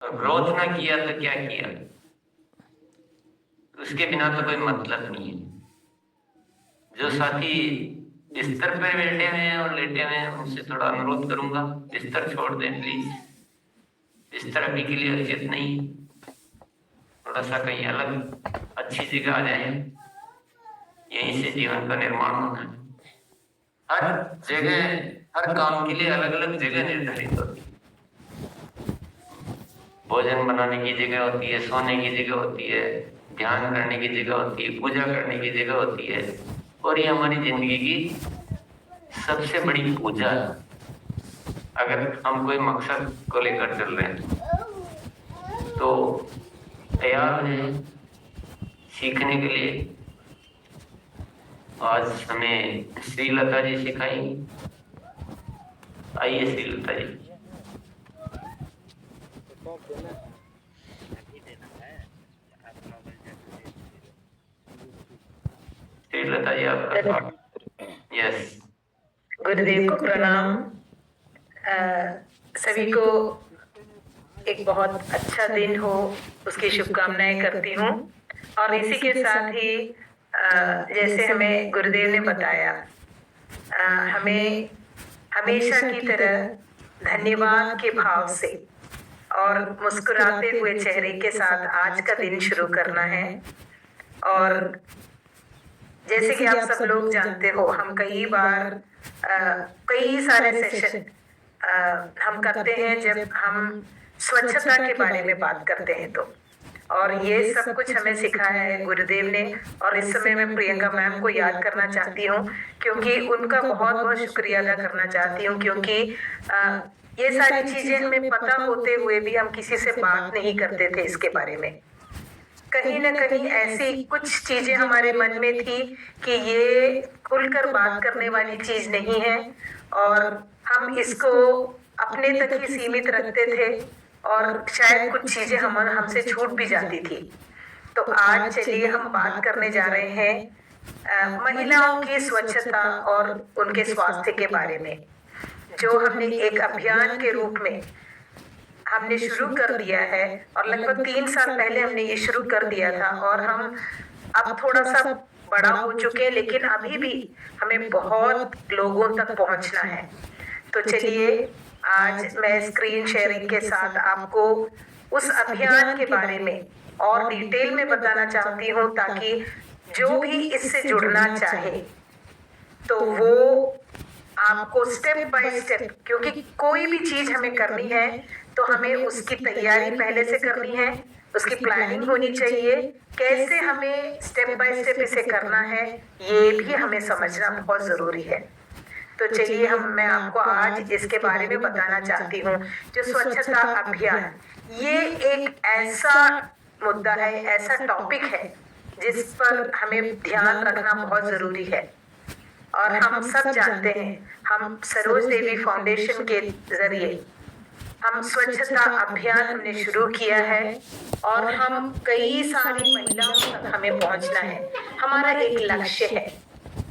और ग्रोथ ना किया तो क्या किया, उसके बिना तो कोई मतलब नहीं है। जो साथी बिस्तर पर बैठे हुए हैं और लेटे हुए हैं, उनसे थोड़ा अनुरोध करूंगा, बिस्तर छोड़ दें प्लीज। बिस्तर अभी के लिए उचित नहीं, थोड़ा सा कहीं अलग अच्छी जगह आ जाए, यहीं से जीवन का निर्माण होना है। हर जगह, हर काम के लिए अलग अलग जगह निर्धारित होती है। भोजन बनाने की जगह होती है, सोने की जगह होती है, ध्यान करने की जगह होती है, पूजा करने की जगह होती है। और ये हमारी जिंदगी की सबसे बड़ी पूजा है। अगर हम कोई मकसद को लेकर चल रहे हैं तो तैयार हैं सीखने के लिए। आज हमें श्रीलता जी सिखाएंगी। आइए श्रीलता जी। श्रीलता जी आपका यस। गुरुदेव को प्रणाम। सभी को एक बहुत अच्छा दिन हो उसकी शुभकामनाएं करती हूँ। और इसी के साथ ही जैसे हमें गुरुदेव ने बताया, हमें हमेशा की तरह धन्यवाद के भाव से और मुस्कुराते हुए चेहरे के साथ आज का दिन शुरू करना है। और जैसे कि आप सब लोग जानते हो, हम कई बार कई सारे सेशन हम करते हैं जब हम स्वच्छता के बारे में बात करते हैं तो, और ये सब कुछ हमें सिखाया है गुरुदेव ने। और इस समय मैं प्रियंका मैम को याद करना चाहती हूँ, क्योंकि उनका बहुत बहुत शुक्रिया अदा करना चाहती हूँ, क्योंकि ये सारी चीजें हमें पता होते हुए भी हम किसी से बात नहीं करते थे इसके बारे में। कहीं न कहीं ऐसी कुछ चीजें हमारे मन में थी कि ये खुलकर बात करने वाली चीज नहीं है, और हम इसको अपने तक ही सीमित रखते थे, और शायद कुछ चीजें हमसे छूट भी जाती थी। तो आज चलिए हम बात करने जा रहे हैं महिलाओं की स्वच्छता और उनके स्वास्थ्य के बारे में, जो हमने एक अभियान के रूप में हमने शुरू कर दिया है। और लगभग 3 साल पहले हमने ये शुरू कर दिया था, और हम अब थोड़ा सा बड़ा हो चुके हैं, लेकिन अभी भी हमें बहुत लोगों तक पहुंचना है। तो चलिए आज मैं स्क्रीन शेयरिंग के साथ आपको उस अभियान के बारे में और डिटेल में बताना चाहती हूँ, ताकि जो भी इससे जुड़ना चाहे तो वो आपको स्टेप बाय स्टेप, क्योंकि कोई भी चीज हमें करनी है तो हमें उसकी तैयारी पहले से करनी है, उसकी प्लानिंग होनी चाहिए, कैसे हमें स्टेप बाय स्टेप इसे करना है ये भी हमें समझना बहुत जरूरी है। तो चलिए मैं आपको आज इसके बारे में बताना चाहती हूँ। जो स्वच्छता अभियान, ये एक ऐसा मुद्दा है, ऐसा टॉपिक है जिस पर हमें ध्यान रखना बहुत जरूरी है। और हम सब जानते हैं, हम सरोज देवी फाउंडेशन के जरिए हम स्वच्छता अभियान हमने शुरू किया है, और हम कई सारी महिलाओं तक हमें पहुंचना है। हमारा एक लक्ष्य है,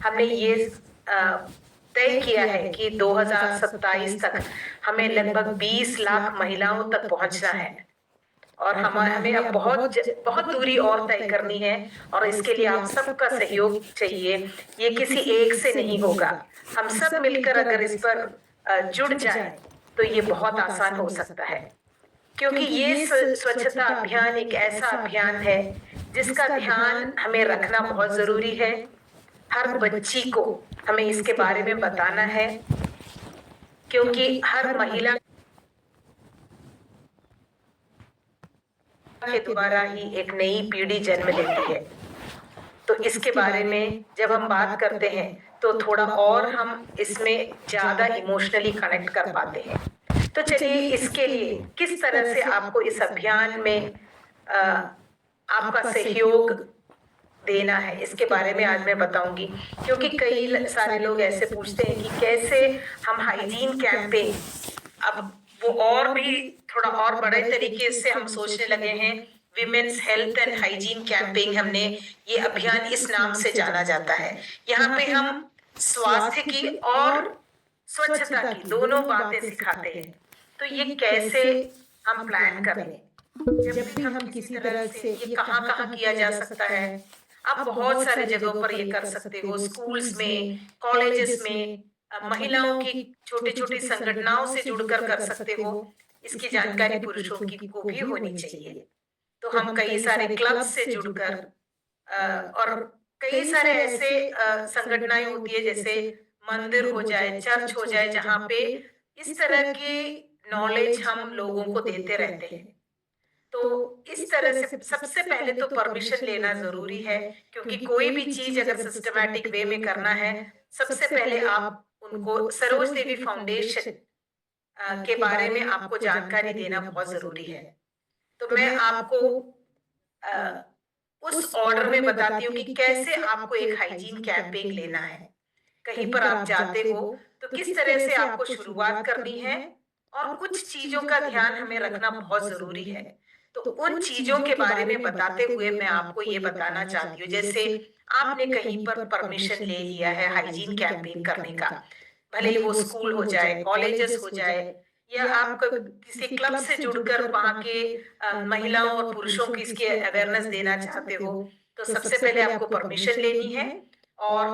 हमने ये तय किया है कि 2027 तक हमें लगभग 20 लाख महिलाओं तक पहुंचना है, और हमें अब बहुत दूरी और तय करनी है, और इसके लिए आप सबका सहयोग चाहिए। ये किसी एक से नहीं होगा, हम सब मिलकर अगर इस पर जुड़ जाए तो ये बहुत आसान हो सकता है। क्योंकि ये स्वच्छता अभियान एक ऐसा अभियान है जिसका ध्यान हमें रखना बहुत जरूरी है। हर बच्ची को हमें इसके बारे में बताना है, क्योंकि हर महिला के द्वारा ही एक नई पीढ़ी जन्म लेती है। तो इसके बारे में जब हम बात करते हैं तो थोड़ा और हम इसमें ज्यादा इमोशनली कनेक्ट कर पाते हैं। तो चलिए इसके लिए किस तरह से आपको इस अभियान में आपका सहयोग देना है, इसके बारे में आज मैं बताऊंगी। क्योंकि कई सारे लोग ऐसे पूछते हैं कि कैसे हम हाइजीन कैंपेन, अब वो और भी थोड़ा और बड़े तरीके से हम सोचने लगे हैं, women's health and hygiene campaign, हमने ये अभियान इस नाम से जाना जाता है। यहाँ पे हम स्वास्थ्य की और स्वच्छता की दोनों बातें सिखाते हैं। तो ये कैसे हम प्लान करें। जब भी हम किसी तरह से ये कहाँ-कहाँ किया जा सकता है, आप बहुत सारे जगहों पर ये कर सकते हो, स्कूल्स में, कॉलेजेस में, महिलाओं की छोटी-छोटी संगठनाओं से जुड़कर कर सकते हो। इसकी जानकारी पुरुषों की को भी होनी चाहिए। तो हम कई सारे क्लब से जुड़कर और कई सारे ऐसे संगठनाएं होती है जैसे मंदिर हो जाए, चर्च हो जाए, जहाँ पे इस तरह की नॉलेज हम लोगों को देते रहते हैं। तो इस तरह से सबसे पहले तो परमिशन लेना जरूरी है, क्योंकि कोई भी चीज अगर सिस्टमैटिक वे में करना है, सबसे पहले आप उनको सरोज देवी फाउंडेशन के बारे में आपको जानकारी देना बहुत जरूरी है। तो मैं आपको अ, उस ऑर्डर में बताती हूँ कि कैसे आपको एक हाइजीन कैंपेन लेना है। कहीं पर आप जाते हो तो किस तरह से आपको शुरुआत करनी है, और कुछ चीजों का ध्यान हमें रखना बहुत जरूरी है। तो उन चीजों के बारे में बताते हुए मैं आपको ये बताना चाहती हूँ, जैसे आपने कहीं पर परमिशन ले लिया है हाइजीन कैंपेन करने का, भले ही वो स्कूल हो जाए, कॉलेजेस हो जाए, या आप किसी क्लब से जुड़कर वहाँ के महिलाओं और पुरुषों की इसके अवेयरनेस देना चाहते हो, तो सबसे पहले आपको परमिशन लेनी है। और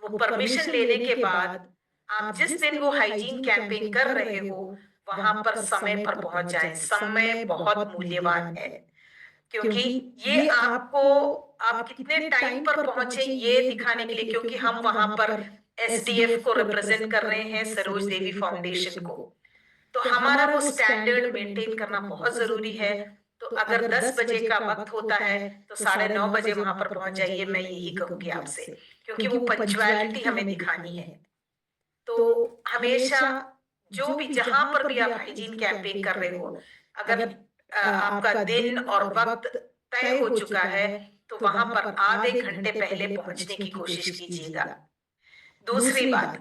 वो परमिशन लेने के बाद आप जिस दिन वो हाइजीन कैंपेन कर रहे हो, वहां पर समय पर पहुंच जाएं। समय बहुत मूल्यवान है, क्योंकि ये आपको आप कितने टाइम पर पहुंचे ये दिखाने के लिए, क्योंकि हम वहां पर एसडीएफ को रिप्रेजेंट कर रहे हैं, सरोज देवी फाउंडेशन को। तो हमारा वो स्टैंडर्ड मेंटेन करना बहुत जरूरी है। तो अगर 10 बजे का वक्त होता है तो 9:30 बजे वहां पर पहुंच जाइए, मैं यही कहूंगी आपसे, क्योंकि वो पंक्चुअलिटी हमें दिखानी है। तो हमेशा जो भी जहां पर भी आप हाइजीन कैंपेन कर रहे हो, अगर आपका दिन और वक्त तय हो चुका है, तो वहां पर आधे घंटे पहले पहुंचने की कोशिश कीजिएगा। दूसरी बात,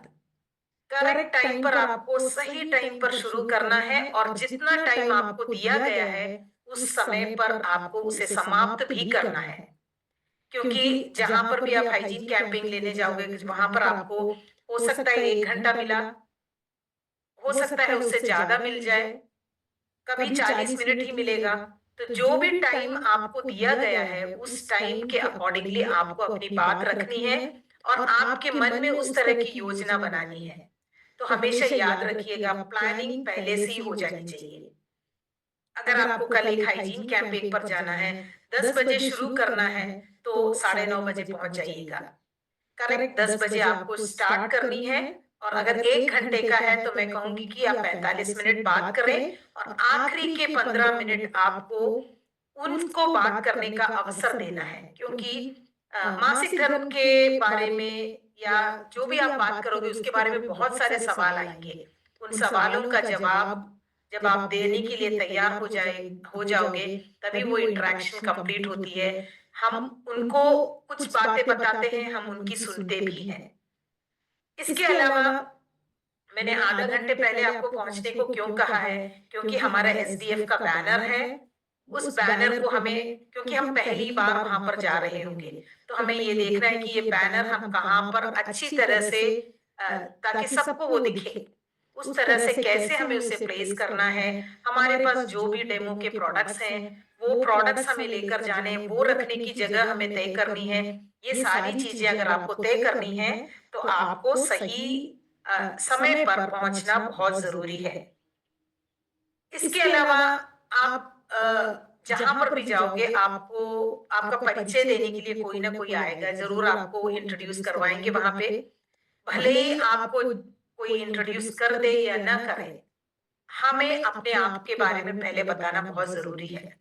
करेक्ट टाइम पर आपको सही टाइम पर शुरू करना है, और जितना टाइम आपको दिया गया है उस समय पर आपको उसे समाप्त भी करना है। क्योंकि जहां पर भी आप हाइजीन कैंपेन लेने जाओगे, वहां पर आपको हो सकता है 1 घंटा मिला, हो सकता है उससे ज्यादा मिल जाए, कभी 40 मिनट ही मिलेगा। तो जो भी टाइम आपको दिया गया है उस टाइम के अकॉर्डिंगली आपको अपनी बात रखनी है, और आपके मन में उस तरह की योजना बनानी है। तो हमेशा याद रखिएगा, प्लानिंग पहले से ही हो जानी चाहिए। अगर आपको कल एक हाइजीन कैंपेन पर जाना है, 10 बजे शुरू करना है, तो 9:30 बजे पहुंच जाइएगा। करेक्ट 10 बजे आपको स्टार्ट करनी है। और अगर 1 घंटे का है तो मैं कहूंगी कि आप 45 मिनट बात करें, और आखिरी के 15 मिनट आपको उनको बात करने का अवसर देना है। क्योंकि मासिक धर्म के बारे में या जो भी आप बात करोगे उसके बारे में बहुत सारे सवाल आएंगे। उन सवालों का जवाब जब आप देने के लिए तैयार हो जाओगे, तभी वो इंटरेक्शन कंप्लीट होती है। हम उनको कुछ बातें बताते हैं, हम उनकी सुनते भी हैं। इसके अलावा मैंने आधा घंटे पहले आपको पहुंचने को क्यों कहा है, क्योंकि हमारा एसडीएफ का बैनर है। उस बैनर को हमें, क्योंकि हम पहली बार वहां पर जा रहे होंगे, तो हमें ये देखना है कि ये बैनर हम कहाँ पर अच्छी तरह से ताकि सबको वो दिखे, उस तरह से कैसे हमें उसे प्लेस करना है। हमारे पास जो भी डेमो के प्रोडक्ट्स हैं, वो प्रोडक्ट्स हमें लेकर जाने हैं, वो रखने की जगह हमें तय करनी है। ये सारी चीजें अगर आपको तय करनी है तो आपको सही समय पर पहुंचना बहुत जरूरी है। इसके अलावा आप जहां पर भी जाओगे, आपको आपका परिचय देने के लिए कोई ना कोई आएगा, जरूर आपको इंट्रोड्यूस करवाएंगे वहां पे। भले ही आपको कोई इंट्रोड्यूस कर दे या ना करे, हमें अपने आप के बारे में पहले बताना बहुत जरूरी है।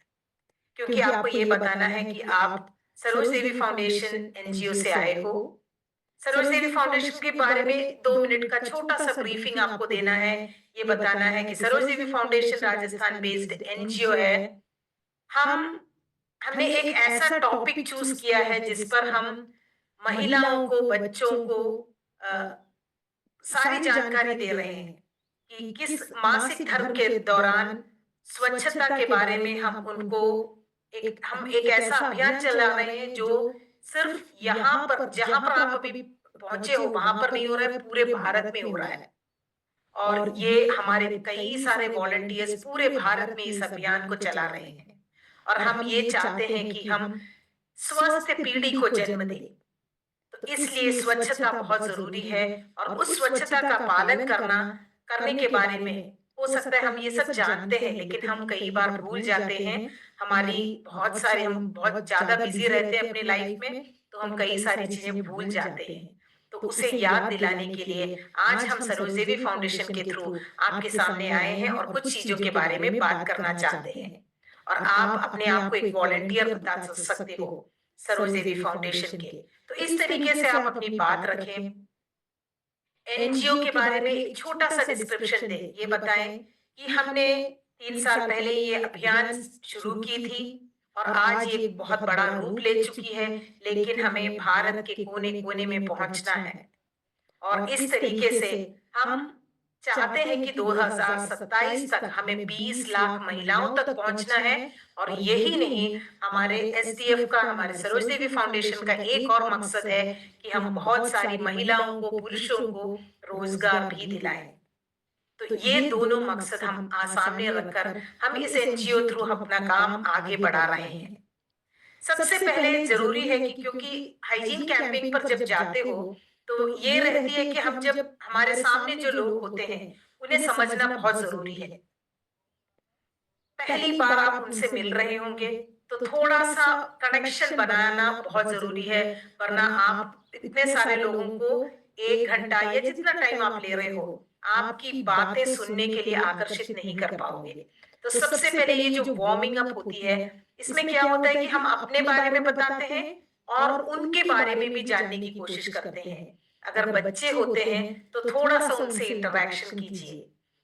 क्योंकि आपको ये बताना है कि आप सरोज देवी फाउंडेशन एनजीओ से आए हो। सरोज देवी फाउंडेशन के बारे में 2 मिनट का छोटा सा ब्रीफिंग आपको देना है। ये बताना है कि सरोज देवी फाउंडेशन राजस्थान बेस्ड एनजीओ है। हम हमने एक ऐसा टॉपिक चूज किया है जिस पर हम महिलाओं को, बच्चों को सारी जानकारी दे रहे हैं कि किस मासिक धर्म के दौरान स्वच्छता के बारे में हम उनको हम एक ऐसा अभियान चला रहे हैं जो सिर्फ यहाँ पर जहां पर आप अभी पहुंचे हो वहां पर नहीं हो रहा है, पूरे भारत में हो रहा है। और ये हमारे कई सारे वॉलंटियर्स पूरे भारत में इस अभियान को चला रहे हैं और हम ये चाहते हैं कि हम स्वस्थ पीढ़ी को जन्म दें। तो इसलिए स्वच्छता बहुत जरूरी है और उस स्वच्छता का पालन करने के बारे में हो सकता है हम ये सब जानते हैं, लेकिन हम कई बार भूल जाते हैं। हम बहुत ज्यादा बिजी रहते हैं अपनी लाइफ में, तो हम कई सारी चीजें भूल जाते हैं। तो उसे याद दिलाने के लिए आज हम सरोज देवी फाउंडेशन के थ्रू आपके सामने आए हैं और कुछ चीजों के बारे में बात करना चाहते हैं। और आप अपने आप को एक वॉलंटियर बता सकते हो सरोज देवी फाउंडेशन के। तो इस तरीके से आप अपनी बात रखें। एनजीओ के बारे में एक छोटा सा डिस्क्रिप्शन दें, ये बताएं कि हमने 3 साल पहले ये अभियान शुरू की थी और आज ये बहुत बड़ा रूप ले चुकी है, लेकिन हमें भारत के कोने कोने में पहुंचना है। और इस तरीके से हम चाहते हैं कि 2027 तक हमें 20 लाख महिलाओं तक पहुंचना है। और यही नहीं, हमारे एसडीएफ का, हमारे सरोज देवी फाउंडेशन का एक और मकसद है कि हम बहुत सारी महिलाओं को, पुरुषों को रोजगार भी दिलाएं। तो ये दोनों मकसद हम सामने रखकर हम इस एनजीओ थ्रू अपना काम आगे बढ़ा रहे हैं। सबसे पहले जरूरी है कि क्योंकि हाइजीन कैंपेन पर जब जाते हो तो ये रहती है कि हम जब हमारे सामने जो लोग होते हैं उन्हें समझना बहुत जरूरी है। पहली बार आप उनसे मिल रहे होंगे तो थोड़ा सा कनेक्शन बनाना बहुत जरूरी है, वरना आप इतने सारे लोगों को 1 घंटा या जितना टाइम आप ले रहे हो आपकी बातें सुनने के लिए आकर्षित नहीं कर पाओगे। तो सबसे पहले ये जो वार्मिंग अप होती है, इसमें क्या होता है कि हम अपने बारे में बताते हैं और उनके बारे में भी जानने की कोशिश करते हैं। अगर बच्चे होते हैं तो थोड़ा सा उनसे इंटरेक्शन कीजिए,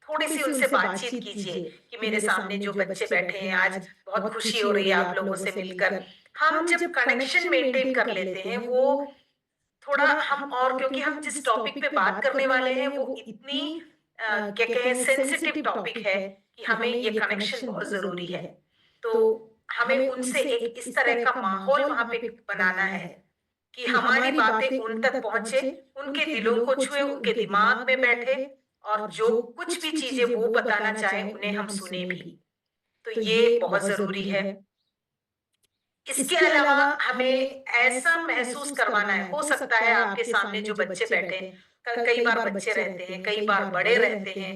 थोड़ी सी उनसे बातचीत कीजिए कि मेरे सामने जो बच्चे बैठे हैं, आज बहुत खुशी हो रही है आप लोगों से मिलकर। हम जब कनेक्शन मेंटेन कर लेते हैं वो थोड़ा हम, और क्योंकि हम जिस टॉपिक पे बात करने वाले हैं वो इतनी क्या कहें सेंसिटिव टॉपिक है कि हमें ये कनेक्शन बहुत जरूरी है। तो हमें उनसे एक इस तरह का माहौल वहां पे बनाना है कि हमारी बातें उन तक पहुंचे, उनके दिलों को छुए, उनके दिमाग में बैठे और जो कुछ भी चीजें वो बताना चाहे उन्हें हम सुने भी। तो ये बहुत जरूरी है। इसके अलावा हमें ऐसा महसूस करवाना है, हो सकता है आपके सामने जो बच्चे बैठे हैं, कई बार बच्चे रहते हैं, कई बार बड़े रहते हैं,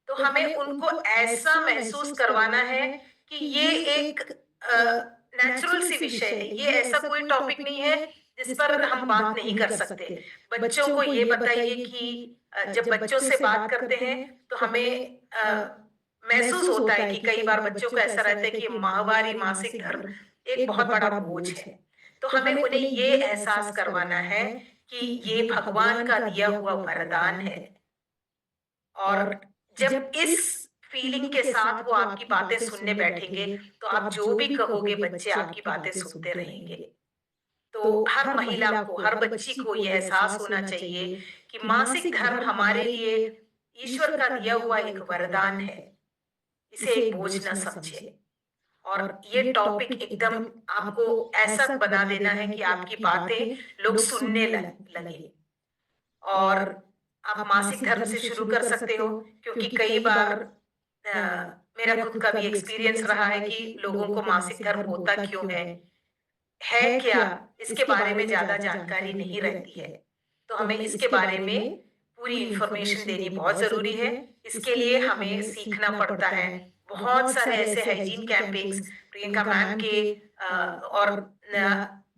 तो हमें उनको ऐसा महसूस करवाना है कि ये एक नेचुरल सी विषय है, ये ऐसा कोई टॉपिक नहीं है जिस पर हम बात नहीं कर सकते। बच्चों को ये बताइए कि जब बच्चों से बात करते हैं तो हमें महसूस होता है कि कई बार बच्चों को ऐसा रहता है कि माहवारी, मासिक धर्म एक बहुत बड़ा बोझ है। तो हमें उन्हें ये एहसास करवाना है कि ये भगवान का दिया हुआ वरदान है। और जब इस फीलिंग के साथ वो आपकी बातें सुनने बैठेंगे तो आप जो भी कहोगे बच्चे आपकी बातें सुनते रहेंगे। तो हर महिला को, हर बच्ची को ये एहसास होना चाहिए कि मासिक धर्म हमारे लिए ईश्वर का दिया हुआ एक वरदान है, इसे एक बोझ न समझे। और ये टॉपिक एकदम आपको ऐसा बना देना है कि आपकी बातें लोग सुनने लगे। और आप मासिक धर्म से शुरू कर सकते हो, क्योंकि कई बार मेरा खुद का भी एक्सपीरियंस रहा है कि लोगों को मासिक धर्म होता क्यों है क्या, इसके बारे में ज्यादा जानकारी नहीं रहती है। तो हमें इसके बारे में पूरी इंफॉर्मेशन देनी बहुत जरूरी है। इसके लिए हमें सीखना पड़ता है। बहुत सारे ऐसे हाइजीन कैंपेन्स प्रियंका मैम के और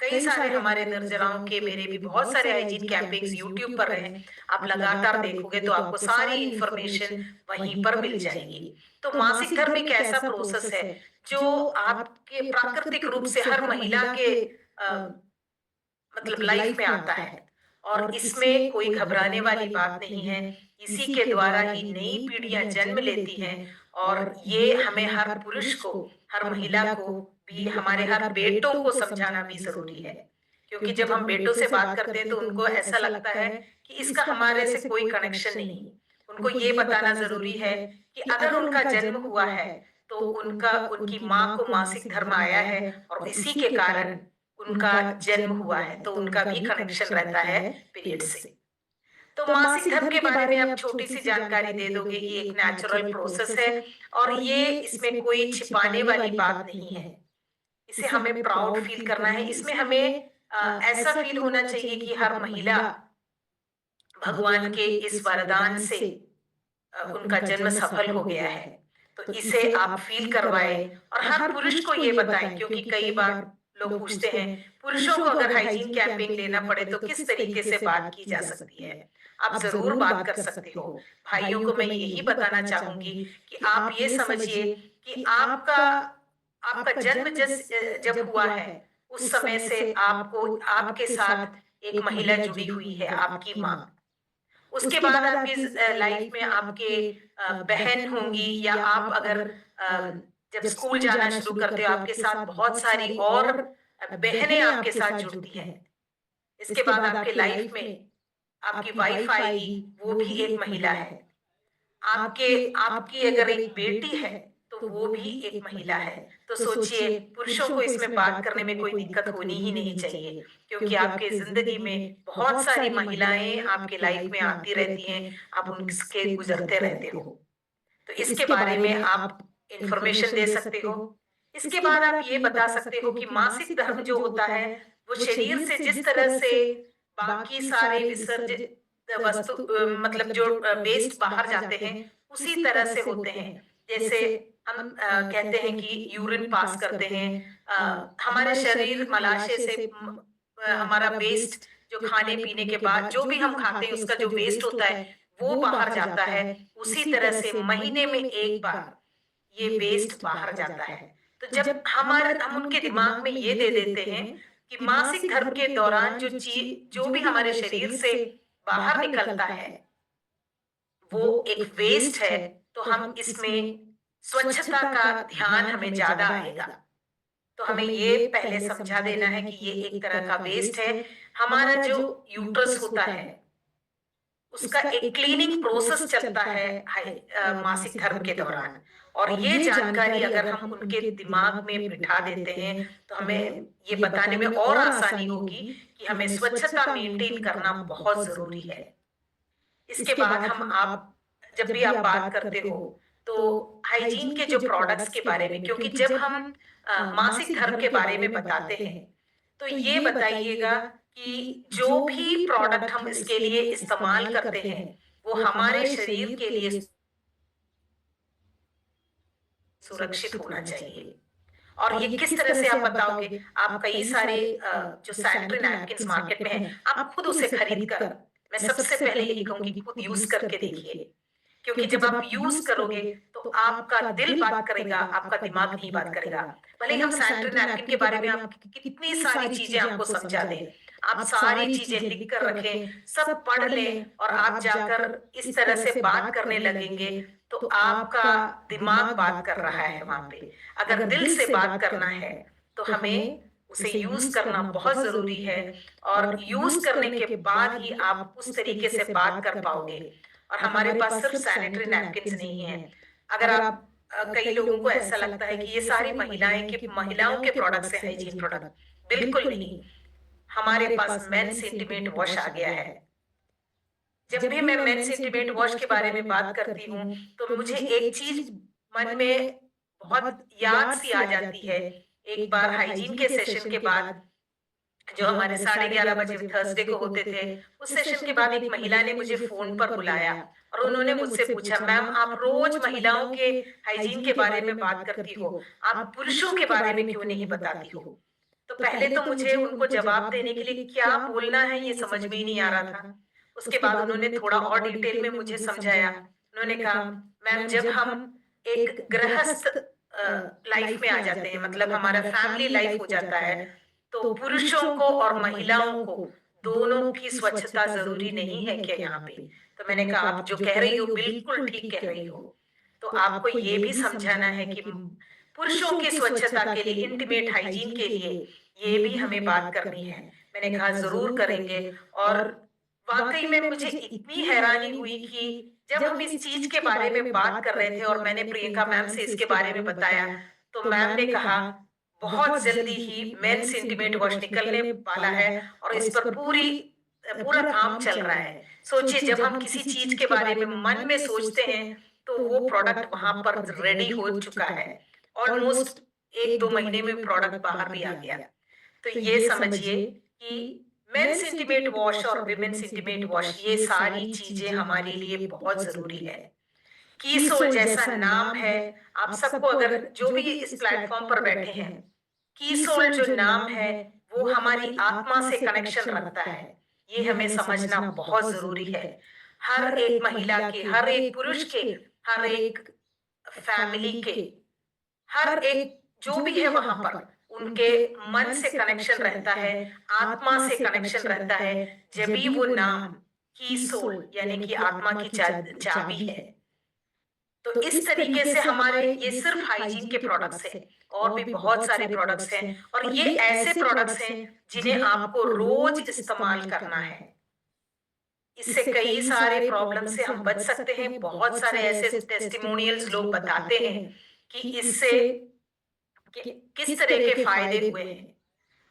कई सारे हमारे निर्जराओं के, मेरे भी बहुत सारे हाइजीन कैंपेन्स यूट्यूब पर हैं। आप लगातार देखोगे तो आपको सारी इंफॉर्मेशन वहीं पर मिल जाएगी। तो मासिक धर्म एक ऐसा प्रोसेस है जो आपके प्राकृतिक रूप से हर महिला के मतलब लाइफ में आता है और इसमें कोई घबराने वाली बात नहीं है। इसी के द्वारा ही नई पीढ़ियां जन्म लेती हैं और ये हमें हर पुरुष को, हर महिला को भी, हमारे हर बेटों को समझाना भी जरूरी है। क्योंकि जब हम बेटों से बात करते हैं तो उनको ऐसा लगता है कि इसका हमारे से कोई कनेक्शन नहीं। उनको ये बताना जरूरी है कि अगर उनका जन्म हुआ है तो उनकी माँ को मासिक धर्म आया है और इसी के कारण उनका जन्म हुआ है, तो उनका भी कनेक्शन रहता है पीरियड से। तो मासिक धर्म के बारे में आप छोटी सी जानकारी दे दोगे। ये एक नेचुरल प्रोसेस है और ये इसमें कोई छिपाने वाली बात नहीं है। इसे हमें प्राउड फील करना है। इसमें हमें ऐसा फील होना चाहिए कि हर महिला भगवान के इस वरदान से उनका जन्म सफल हो गया है। तो इसे आप फील करवाएं और हर पुरुष को ये बताएं, क्योंकि कई बार लोग पूछते हैं पुरुषों को अगर हाइजीन कैंपेन लेना पड़े तो किस तरीके से बात की जा सकती है। आप जरूर बात कर सकते हो। भाइयों को मैं यही बताना चाहूंगी कि आप ये समझिए कि आपका आपका जन्म जब हुआ है उस समय से आपको आपके साथ एक महिला जुड़ी हुई है, आपकी माँ। उसके बाद आपकी लाइफ में आपके बहन होंगी, या आप अगर जब स्कूल जाना शुरू करते हो आपके साथ बहुत सारी और बहनें आपके साथ जुड़ती हैं। इसके बाद आपके लाइफ में आपकी वाइफ आएगी, वो भी एक महिला है। आपके आपकी अगर एक बेटी है तो वो भी एक महिला है। तो सोचिए, पुरुषों को इसमें बात करने में कोई दिक्कत होनी ही नहीं चाहिए, क्योंकि आपके जिंदगी में बहुत सारी महिलाएं आपके लाइफ में आती रहती हैं, आप उनके गुजरते रहते हो। तो इसके बारे में आप इंफॉर्मेशन दे सकते हो। इसके बाद आप ये बता सकते हो कि मासिक धर्म जो होता है वो शरीर से जिस तरह से बाकी सारे विसर्जित वस्तु मतलब जो वेस्ट बाहर जाते हैं उसी तरह से होते हैं। जैसे हम कहते हैं कि यूरिन पास करते हैं, हमारे शरीर मलाशय से हमारा वेस्ट जो खाने पीने के बाद जो भी हम खाते हैं उसका जो वेस्ट होता है वो बाहर जाता है। उसी तरह से महीने में एक बार ये वेस्ट बाहर जाता है। तो जब हम उनके दिमाग में ये दे देते हैं कि मासिक धर्म के दौरान जो चीज जो भी हमारे शरीर से बाहर निकलता है वो एक वेस्ट है, तो हम इसमें स्वच्छता का ध्यान हमें ज्यादा आएगा। तो हमें ये पहले समझा देना है कि ये एक तरह का वेस्ट है। हमारा जो यूट्रस होता है उसका एक क्लीनिंग प्रोसेस चलता है मासिक धर्म के दौरान, और ये जानकारी अगर हम उनके दिमाग में बिठा देते हैं तो हमें ये बताने में और आसानी होगी कि हमें स्वच्छता मेंटेन करना बहुत जरूरी है। इसके बाद आप जब भी आप बात करते हो तो हाइजीन के जो प्रोडक्ट्स के बारे में, क्योंकि जब हम मासिक धर्म के बारे में बताते हैं तो ये बताइएगा कि जो भी प्रोडक्ट हम इसके लिए इस्तेमाल करते हैं वो हमारे शरीर के लिए सुरक्षित होना चाहिए। और ये किस तरह से आप बताओगे? आप कई सारे जो सैनिटरी नैपकिन्स मार्केट में हैं, आप खुद उसे खरीद कर, मैं सबसे पहले यही कहूंगी, खुद यूज करके देखिए, क्योंकि जब आप यूज करोगे तो आपका दिल बात करेगा, आपका दिमाग नहीं बात करेगा। भले हम सैनिटरी नैपकिन के बारे में आप कितनी सारी चीजें आपको समझा दें, आप सारी चीजें लिख कर रखें, सब पढ़ लें और आप जाकर इस तरह से बात करने लगेंगे तो आपका दिमाग बात कर रहा है वहां पे। अगर दिल से बात करना है तो हमें उसे यूज करना बहुत जरूरी है, और यूज करने के बाद ही आप उस तरीके से बात कर पाओगे। और हमारे पास सिर्फ सैनिटरी नैपकिन्स नहीं है। अगर आप कई लोगों को ऐसा लगता है कि ये सारी महिलाओं के प्रोडक्ट्स हैं हाइजीन प्रोडक्ट, बिल्कुल नहीं। हमारे पास मेंस इंटीमेट वॉश आ गया है। जब भी मैं मेंस इंटीमेट वॉश के बारे में बात करती हूँ तो मुझे एक चीज मन में बहुत याद सी आ जाती है। एक बार हाइजीन के सेशन के बाद जो हमारे 11:30 बजे थर्सडे को होते थे, उस सेशन के बाद एक महिला ने मुझे फोन पर बुलाया और उन्होंने मुझसे पूछा, मैम आप रोज महिलाओं के हाइजीन के बारे में बात करती हो, आप पुरुषों के बारे में क्यों नहीं बताती हो? तो पहले तो मुझे उनको जवाब देने के लिए क्या बोलना है ये समझ में ही नहीं आ रहा था। उसके बाद उन्होंने थोड़ा और डिटेल में मुझे समझाया। उन्होंने कहा, मैम जब हम एक गृहस्थ लाइफ में आ जाते हैं, मतलब हमारा फैमिली लाइफ हो जाता है, तो पुरुषों को और महिलाओं को दोनों की स्वच्छता जरूरी नहीं है क्या यहाँ पे? तो मैंने कहा, आप जो कह रही हो बिल्कुल ठीक कह रही हो। तो आपको ये भी समझाना है कि पुरुषों की स्वच्छता के लिए, इंटीमेट हाइजीन के लिए ये भी हमें बात करनी है। मैंने कहा जरूर करेंगे। और वाकई में मुझे इतनी हैरानी हुई कि जब हम इस चीज के बारे में बात कर रहे थे और मैंने प्रियंका मैम से इसके बारे में बताया तो मैम ने कहा बहुत जल्दी ही मेंस इंटीमेट वॉश निकलने वाला है और इस पर पूरी पूरा काम चल रहा है। सोचिए जब हम किसी चीज के बारे में मन में सोचते हैं तो वो प्रोडक्ट वहां पर रेडी हो चुका है, ऑलमोस्ट 1-2 महीने में प्रोडक्ट बाहर भी आ गया। तो ये समझिए कि मेंस इंटीमेट वॉश और विमेन्स इंटीमेट वॉश, ये सारी चीजें हमारे लिए बहुत जरूरी है। कीसोल जैसा नाम है, आप सबको अगर जो भी इस प्लेटफॉर्म पर बैठे हैं, कीसोल जो नाम है वो हमारी आत्मा से कनेक्शन रखता है। ये हमें समझना बहुत जरूरी है। हर एक महिला के, हर एक पुरुष के, हर एक फैमिली के, हर एक जो भी है वहां पर उनके मन से कनेक्शन रहता है, आत्मा से कनेक्शन रहता है, जब भी वो नाम की सोल यानी कि आत्मा की चाबी है। तो इस तरीके से हमारे ये सिर्फ हाइजीन के प्रोडक्ट्स हैं, और भी बहुत सारे प्रोडक्ट्स हैं, और ये ऐसे प्रोडक्ट्स हैं जिन्हें आपको रोज इस्तेमाल करना है। इससे कई सारे प्रॉब्लम से हम बच सकते हैं। बहुत सारे ऐसे टेस्टिमोनियल्स लोग बताते हैं कि इससे किस तरह के फायदे हुए हैं।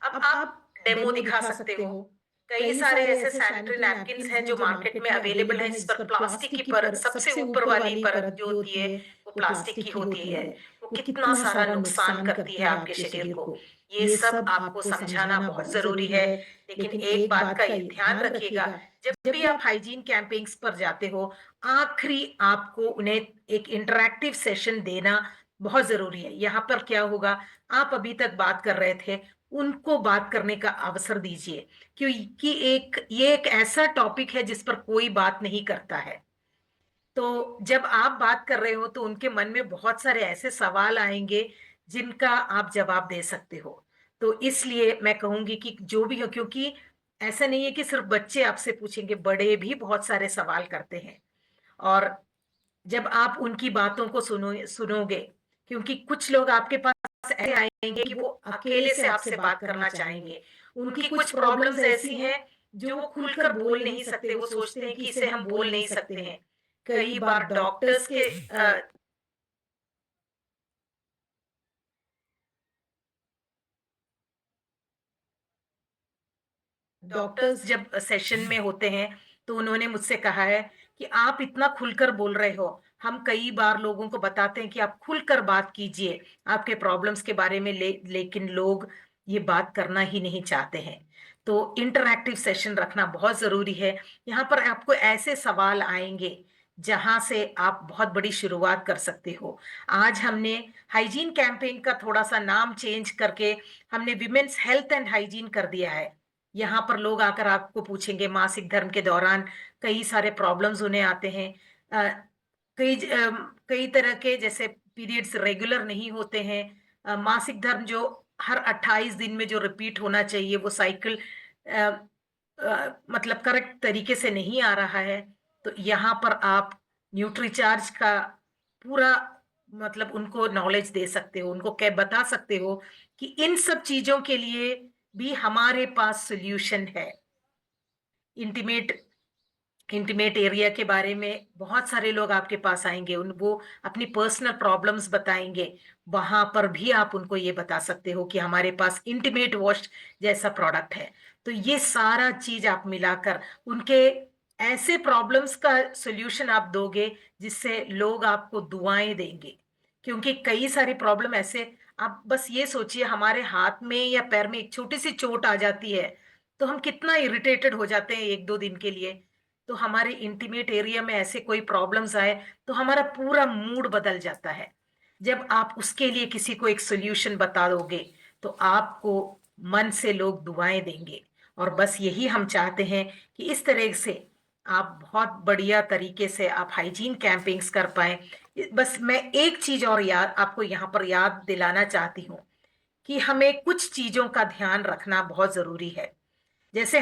अब आप डेमो दिखा सकते हो। कई सारे ऐसे सैनिटरी नैपकिन्स हैं जो मार्केट में अवेलेबल हैं, जिस पर प्लास्टिक की परत, सबसे ऊपर वाली परत जो होती है वो प्लास्टिक की होती है। वो कितना सारा नुकसान करती है आपके शरीर को। ये सब आपको समझाना बहुत जरूरी है। लेकिन एक बात का ध्यान रखिएगा, जब भी आप हाइजीन कैंपेन्स पर जाते हो, आखिरी आपको उन्हें एक इंटरैक्टिव सेशन देना बहुत जरूरी है। यहाँ पर क्या होगा, आप अभी तक बात कर रहे थे, उनको बात करने का अवसर दीजिए, क्योंकि ये एक ऐसा टॉपिक है जिस पर कोई बात नहीं करता है। तो जब आप बात कर रहे हो तो उनके मन में बहुत सारे ऐसे सवाल आएंगे जिनका आप जवाब दे सकते हो। तो इसलिए मैं कहूंगी कि जो भी हो, क्योंकि ऐसा नहीं है कि सिर्फ बच्चे आपसे पूछेंगे, बड़े भी बहुत सारे सवाल करते हैं। और जब आप उनकी बातों को सुनोगे, क्योंकि कुछ लोग आपके पास ऐसे आएंगे कि वो अकेले से आपसे बात करना चाहेंगे। उनकी कुछ प्रॉब्लम्स ऐसी हैं जो वो खुलकर बोल नहीं सकते, वो सोचते हैं कि इसे हम बोल नहीं सकते हैं। कई बार डॉक्टर्स जब सेशन में होते हैं तो उन्होंने मुझसे कहा है कि आप इतना खुलकर बोल रहे हो। हम कई बार लोगों को बताते हैं कि आप खुलकर बात कीजिए आपके प्रॉब्लम्स के बारे में, लेकिन लोग ये बात करना ही नहीं चाहते हैं। तो इंटरैक्टिव सेशन रखना बहुत जरूरी है। यहाँ पर आपको ऐसे सवाल आएंगे जहां से आप बहुत बड़ी शुरुआत कर सकते हो। आज हमने हाइजीन कैंपेन का थोड़ा सा नाम चेंज करके हमने विमेन्स हेल्थ एंड हाइजीन कर दिया है। यहाँ पर लोग आकर आपको पूछेंगे, मासिक धर्म के दौरान कई सारे प्रॉब्लम्स उन्हें आते हैं। कई तरह के, जैसे पीरियड्स रेगुलर नहीं होते हैं, मासिक धर्म जो हर 28 दिन में जो रिपीट होना चाहिए वो साइकिल मतलब करेक्ट तरीके से नहीं आ रहा है। तो यहाँ पर आप न्यूट्रीचार्ज का पूरा मतलब उनको नॉलेज दे सकते हो, उनको क्या बता सकते हो कि इन सब चीजों के लिए भी हमारे पास सॉल्यूशन है। इंटीमेट इंटीमेट एरिया के बारे में बहुत सारे लोग आपके पास आएंगे, वो अपनी पर्सनल प्रॉब्लम्स बताएंगे। वहां पर भी आप उनको ये बता सकते हो कि हमारे पास इंटीमेट वॉश जैसा प्रोडक्ट है। तो ये सारा चीज आप मिलाकर उनके ऐसे प्रॉब्लम्स का सॉल्यूशन आप दोगे जिससे लोग आपको दुआएं देंगे। क्योंकि कई सारी प्रॉब्लम ऐसे, आप बस ये सोचिए, हमारे हाथ में या पैर में एक छोटी सी चोट आ जाती है तो हम कितना इरिटेटेड हो जाते हैं 1-2 दिन के लिए। तो हमारे इंटीमेट एरिया में ऐसे कोई प्रॉब्लम्स आए तो हमारा पूरा मूड बदल जाता है। जब आप उसके लिए किसी को एक सोल्यूशन बता दोगे तो आपको मन से लोग दुआएं देंगे। और बस यही हम चाहते हैं कि इस तरह से आप बहुत बढ़िया तरीके से आप हाइजीन कैंपेन्स कर पाए। बस मैं एक चीज और याद आपको यहाँ पर याद दिलाना चाहती हूँ कि हमें कुछ चीजों का ध्यान रखना बहुत जरूरी है। जैसे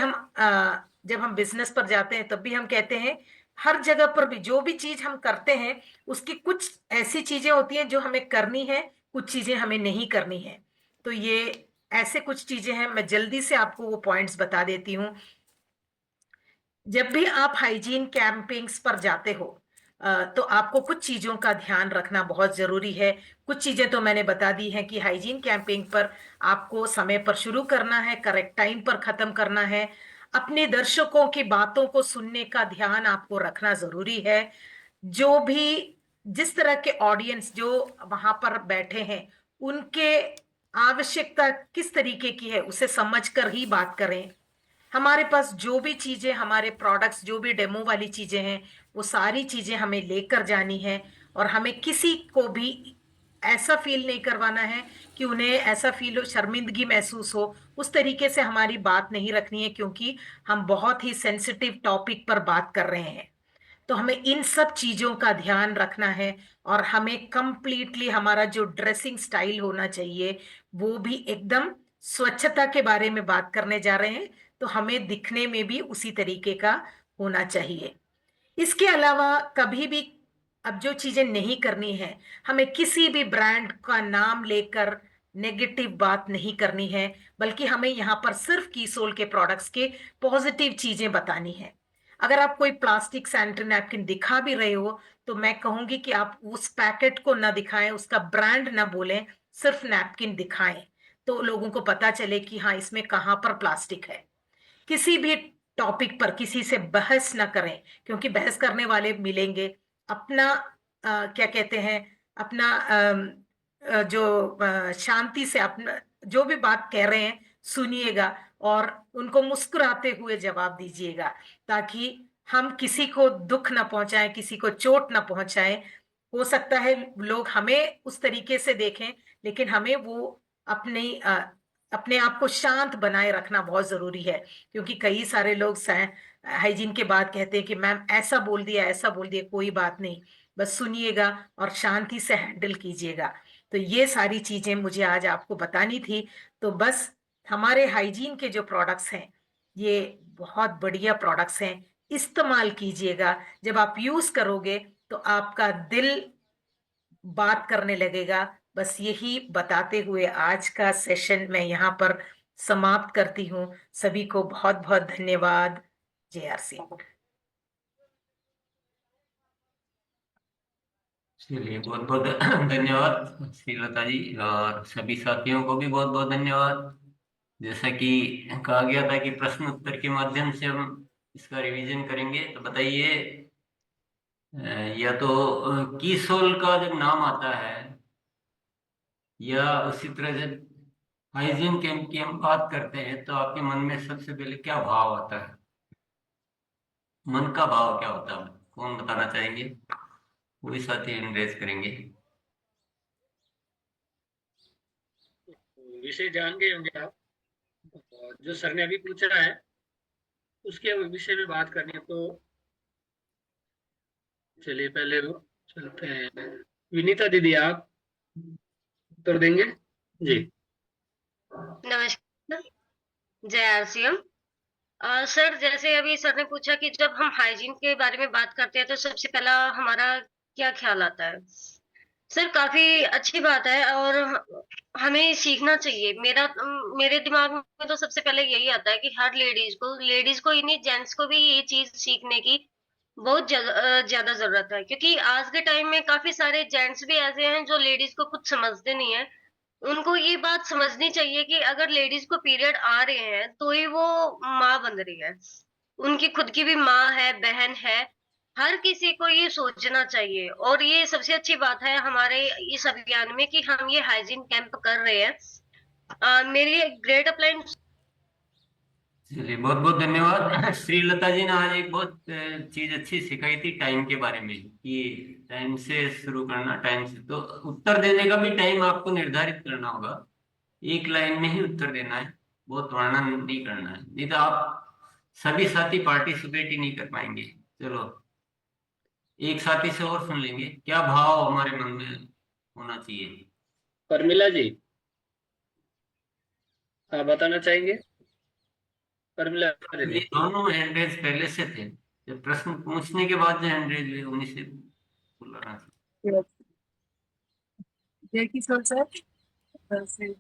जब हम बिजनेस पर जाते हैं तब भी हम कहते हैं, हर जगह पर भी जो भी चीज हम करते हैं उसकी कुछ ऐसी चीजें होती हैं जो हमें करनी है, कुछ चीजें हमें नहीं करनी है। तो ये ऐसे कुछ चीजें हैं, मैं जल्दी से आपको वो पॉइंट्स बता देती हूँ। जब भी आप हाइजीन कैंपेन्स पर जाते हो तो आपको कुछ चीजों का ध्यान रखना बहुत जरूरी है। कुछ चीजें तो मैंने बता दी हैं कि हाइजीन कैंपेन पर आपको समय पर शुरू करना है, करेक्ट टाइम पर खत्म करना है। अपने दर्शकों की बातों को सुनने का ध्यान आपको रखना जरूरी है। जो भी जिस तरह के ऑडियंस जो वहां पर बैठे हैं, उनके आवश्यकता किस तरीके की है उसे समझकर ही बात करें। हमारे पास जो भी चीजें, हमारे प्रोडक्ट्स, जो भी डेमो वाली चीजें हैं, वो सारी चीजें हमें लेकर जानी है। और हमें किसी को भी ऐसा फील नहीं करवाना है कि उन्हें ऐसा फील हो, शर्मिंदगी महसूस हो। उस तरीके से हमारी बात नहीं रखनी है, क्योंकि हम बहुत ही सेंसिटिव टॉपिक पर बात कर रहे हैं। तो हमें इन सब चीजों का ध्यान रखना है। और हमें कंप्लीटली हमारा जो ड्रेसिंग स्टाइल होना चाहिए, वो भी एकदम स्वच्छता के बारे में बात करने जा रहे हैं, तो हमें दिखने में भी उसी तरीके का होना चाहिए। इसके अलावा कभी भी अब जो चीजें नहीं करनी है, हमें किसी भी ब्रांड का नाम लेकर नेगेटिव बात नहीं करनी है, बल्कि हमें यहाँ पर सिर्फ कीसोल के प्रोडक्ट्स के पॉजिटिव चीजें बतानी है। अगर आप कोई प्लास्टिक सैनिटरी नैपकिन दिखा भी रहे हो, तो मैं कहूंगी कि आप उस पैकेट को ना दिखाएं, उसका ब्रांड ना बोलें, सिर्फ नैपकिन दिखाएं, तो लोगों को पता चले कि हाँ, इसमें कहाँ पर प्लास्टिक है। किसी भी टॉपिक पर किसी से बहस ना करें, क्योंकि बहस करने वाले मिलेंगे। अपना क्या कहते हैं, अपना जो शांति से अपना जो भी बात कह रहे हैं सुनिएगा, और उनको मुस्कुराते हुए जवाब दीजिएगा, ताकि हम किसी को दुख ना पहुंचाएं, किसी को चोट ना पहुंचाएं। हो सकता है लोग हमें उस तरीके से देखें, लेकिन हमें वो अपने आप को शांत बनाए रखना बहुत जरूरी है। क्योंकि कई सारे लोग हाइजीन के बाद कहते हैं कि मैम ऐसा बोल दिया, ऐसा बोल दिया। कोई बात नहीं, बस सुनिएगा और शांति से हैंडल कीजिएगा। तो ये सारी चीजें मुझे आज आपको बतानी थी। तो बस हमारे हाइजीन के जो प्रोडक्ट्स हैं, ये बहुत बढ़िया प्रोडक्ट्स हैं, इस्तेमाल कीजिएगा। जब आप यूज करोगे तो आपका दिल बात करने लगेगा। बस यही बताते हुए आज का सेशन मैं यहाँ पर समाप्त करती हूँ। सभी को बहुत बहुत धन्यवाद। JRC। चलिए, बहुत बहुत धन्यवाद श्रीलता जी, और सभी साथियों को भी बहुत बहुत धन्यवाद। जैसा कि कहा गया था कि प्रश्न उत्तर के माध्यम से हम इसका रिवीजन करेंगे, तो बताइए, या तो कीसोल का जब नाम आता है, या उसी तरह जब हाइजीन कैंप की हम बात करते हैं, तो आपके मन में सबसे पहले क्या भाव आता है? मन का भाव क्या होता है? कौन बताना चाहेंगे? वो भी साथी हम रेज करेंगे। विषय जान गए होंगे आप। और जो सर ने अभी पूछा है उसके विषय में बात करनी है, तो चलिए पहले वो चलते हैं। विनीता दीदी, आप उत्तर देंगे जी। नमस्कार। जय RCM। सर, जैसे अभी सर ने पूछा कि जब हम हाइजीन के बारे में बात करते हैं तो सबसे पहला हमारा क्या ख्याल आता है। सर, काफी अच्छी बात है और हमें सीखना चाहिए। मेरे दिमाग में तो सबसे पहले यही आता है कि हर लेडीज को ही नहीं, जेंट्स को भी ये चीज सीखने की बहुत ज्यादा जरूरत है। क्योंकि आज के टाइम में काफी सारे जेंट्स भी ऐसे हैं जो लेडीज को कुछ समझते नहीं है। उनको ये बात समझनी चाहिए कि अगर लेडीज को पीरियड आ रहे हैं तो ही वो माँ बन रही है। उनकी खुद की भी माँ है, बहन है। हर किसी को ये सोचना चाहिए। और ये सबसे अच्छी बात है हमारे इस अभियान में कि हम ये हाइजीन कैंप कर रहे हैं। मेरी ग्रेट अपलाइन। चलिए, बहुत बहुत धन्यवाद। श्रीलता जी ने आज एक बहुत चीज अच्छी सिखाई थी टाइम के बारे में, कि टाइम से शुरू करना, टाइम से तो उत्तर देने का भी टाइम आपको निर्धारित करना होगा। एक लाइन में ही उत्तर देना है, बहुत वर्णन नहीं करना है, नहीं तो आप सभी साथी पार्टिसिपेट ही नहीं कर पाएंगे। चलो, एक साथी से और सुन लेंगे, क्या भाव हमारे मन में होना चाहिए। परमिला जी, आप बताना चाहेंगे? परमिला ये दीदी। दोनों हैंडरेज पहले से थे, जब प्रश्न पूछने के बाद जो हैंडरेज हुए उन्हीं से बुलाना चाहिए। जय किशोर सर। से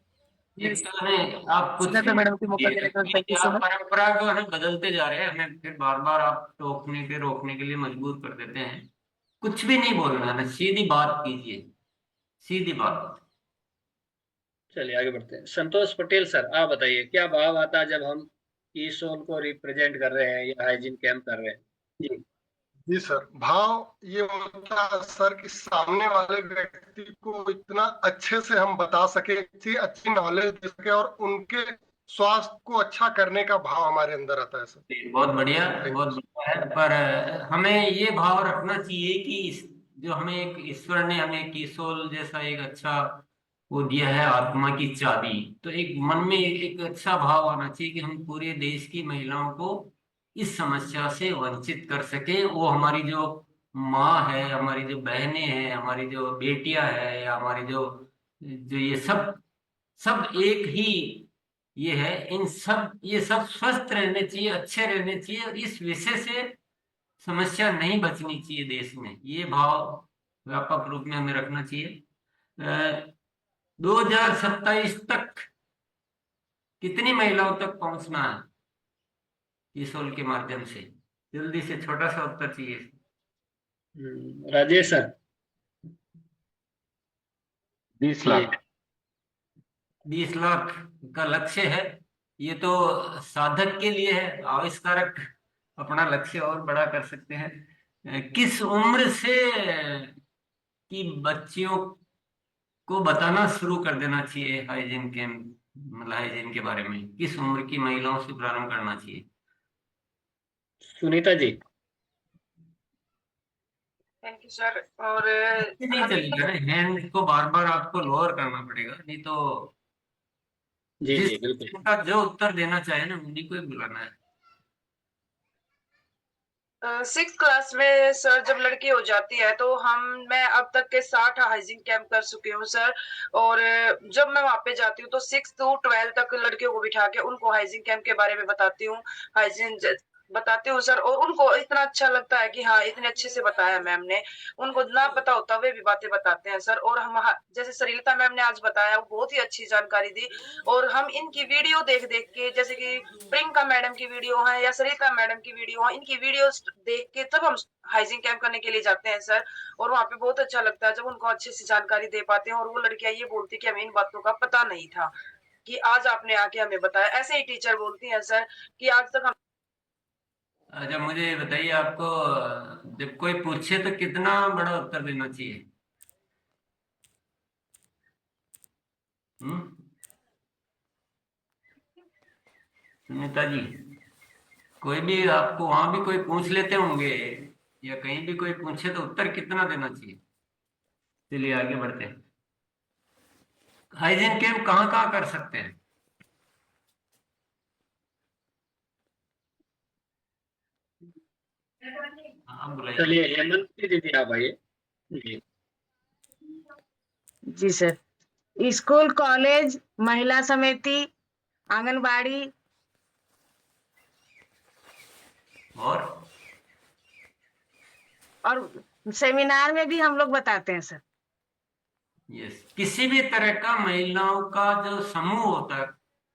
एक तो हमें आप कुछ सुजाता मैडम को मौका ये देने का थैंक ये यू सो आप मच। परंपरा को हमें बदलते जा रहे हैं, हमें फिर बार बार आप टोकने के रोकने के लिए मजबूर कर देते हैं। कुछ भी नहीं बोलना है, सीधी बात कीजिए, सीधी बात। चलिए आगे बढ़ते हैं। संतोष पटेल सर, आप बताइए क्या भाव आता है जब हम ई सोल को रिप्रेजेंट कर रहे हैं या हाइजीन कैंप कर रहे हैं। जी जी सर, भाव ये होता है सर कि सामने वाले व्यक्ति को इतना अच्छे से हम बता सके, इतनी अच्छी नॉलेज दे सके और उनके स्वास्थ्य को अच्छा करने का भाव हमारे अंदर आता है सर। बहुत बढ़िया, बहुत बढ़िया है। पर हमें ये भाव रखना चाहिए कि जो हमें एक ईश्वर ने हमें कीसोल जैसा एक अच्छा वो दिया है, आत्मा की चाबी, तो एक मन में एक अच्छा भाव आना चाहिए कि हम पूरे देश की महिलाओं को इस समस्या से वंचित कर सके। वो हमारी जो माँ है, हमारी जो बहनें हैं, हमारी जो बेटियां है, या हमारी जो जो ये सब सब एक ही ये है, इन सब ये सब स्वस्थ रहने चाहिए, अच्छे रहने चाहिए, और इस विषय से समस्या नहीं बचनी चाहिए देश में। ये भाव व्यापक रूप में हमें रखना चाहिए। 2027 तक कितनी महिलाओं तक पहुंचना है किशोल के माध्यम से? जल्दी से छोटा सा उत्तर चाहिए। राजेश सर। 20 लाख। 20 लाख का लक्ष्य है। ये तो साधक के लिए है, आविष्कारक अपना लक्ष्य और बड़ा कर सकते हैं। किस उम्र से की बच्चियों को बताना शुरू कर देना चाहिए हाइजीन के, मतलब हाइजीन के बारे में किस उम्र की महिलाओं से प्रारंभ करना चाहिए? Sunita ji. Thank you sir. और नहीं चलेगा, हैंड को बार बार आपको लोअर करना पड़ेगा, नहीं तो जी जिस जी बिल्कुल। का जो उत्तर देना चाहे ना उन्हीं को ही बुलाना है। 6th क्लास में सर जब लड़की हो जाती है तो मैं अब तक के 60 हाइजीन कैंप कर चुकी हूँ सर। और जब मैं वहाँ पे जाती हूँ तो 6 to 12 तक लड़कियों को बिठा के उनको हाइजीन कैंप के बारे में बताती हूँ, हाइजीन बताती हूँ सर। और उनको इतना अच्छा लगता है कि हाँ इतने अच्छे से बताया मैम ने, उनको ना पता होता वे भी बातें बताते हैं सर। और हम जैसे सरिता मैम ने आज बताया वो बहुत ही अच्छी जानकारी दी। और हम इनकी वीडियो देख देख के, जैसे कि प्रियंका मैडम की वीडियो है या सरिता मैडम की वीडियो है, इनकी वीडियो देख के तब हम हाइजीन कैंप करने के लिए जाते हैं सर। और वहाँ पे बहुत अच्छा लगता है जब उनको अच्छे से जानकारी दे पाते हैं। और वो लड़कियां ये बोलती कि हमें इन बातों का पता नहीं था कि आज आपने आके हमें बताया। ऐसे ही टीचर बोलती हैं सर कि आज तक हम। अच्छा मुझे ये बताइए, आपको जब कोई पूछे तो कितना बड़ा उत्तर देना चाहिए? हम्म, सुनीता जी, कोई भी आपको वहां भी कोई पूछ लेते होंगे या कहीं भी कोई पूछे तो उत्तर कितना देना चाहिए? चलिए आगे बढ़ते हैं। हाइजीन कैंप कहाँ कहाँ कर सकते हैं? हाँ बुलाइए। चलिए हेमंत दीदी आप आइए। जी जी सर। स्कूल, कॉलेज, महिला समिति, आंगनबाड़ी और सेमिनार में भी हम लोग बताते हैं सर। यस, किसी भी तरह का महिलाओं का जो समूह होता है,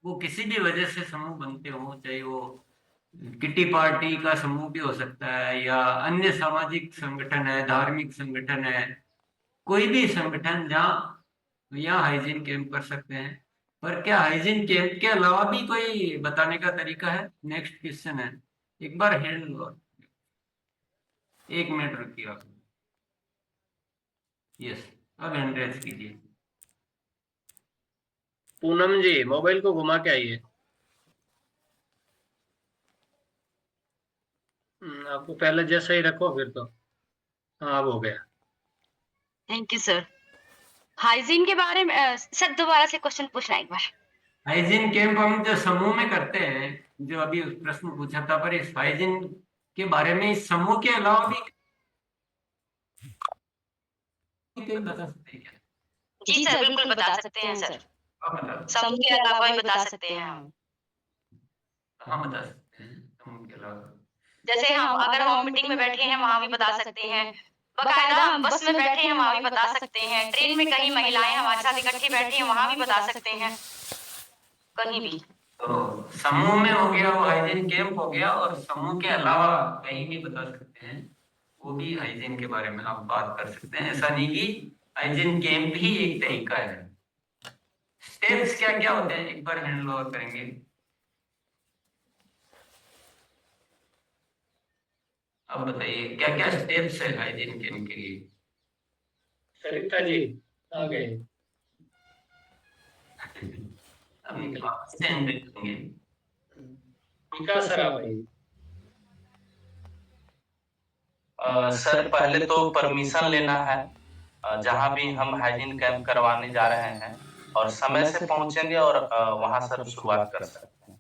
वो किसी भी वजह से समूह बनते हो, चाहे वो किटी पार्टी का समूह भी हो सकता है या अन्य सामाजिक संगठन है, धार्मिक संगठन है, कोई भी संगठन जहाँ यहाँ हाइजीन कैंप कर सकते हैं। पर क्या हाइजीन कैंप के अलावा भी कोई बताने का तरीका है? नेक्स्ट क्वेश्चन है। एक बार हैंड लो, 1 मिनट रुकिए आप। यस, अब हैंड रेज कीजिए। पूनम जी मोबाइल को घुमा के आइए। आपको पहले जैसा ही रखो फिर तो। हाँ अब हो गया। Thank you sir. हाइजीन के बारे में सर दोबारा से क्वेश्चन पूछना एक बार। हाइजीन कैंप हम जो समूह में करते हैं, जो अभी प्रश्न पूछा था, पर इस हाइजीन के बारे में इस समूह के अलावा भी कोई बता सकते हैं क्या? जी सर बिल्कुल बता सकते हैं सर। आप बता सकते समूह के अलावा भी बता सकते हैं हम। हैं? हाँ बता सकते हैं समूह के अलावा। जैसे हम अगर हम मीटिंग में बैठे हैं वहां भी बता सकते हैं, बकायदा हम बस में बैठे हैं वहां भी बता सकते हैं, ट्रेन में कहीं महिलाएं हमारे साथ इकट्ठी बैठी हैं वहां भी बता सकते हैं, कहीं भी। तो समूह में हो गया, वो हाइजीन कैंप हो गया, और समूह के अलावा कहीं भी बता सकते हैं, वो भी हाइजीन के बारे में आप बात कर सकते हैं। ऐसा नहीं कि हाइजीन कैंप ही एक तरीका है। स्टेप्स क्या क्या होते हैं, एक बार हैंड ओवर करेंगे। अब बताइए क्या क्या स्टेप्स है हाइजीन के इनके लिए? सरिता जी आ गए। अब निकला स्टैंड करेंगे। विकास सर आप आइए। सर पहले तो परमिशन लेना है जहाँ भी हम हाइजीन कैंप करवाने जा रहे हैं, और समय से पहुंचेंगे और वहाँ सर शुरुआत कर सकते हैं।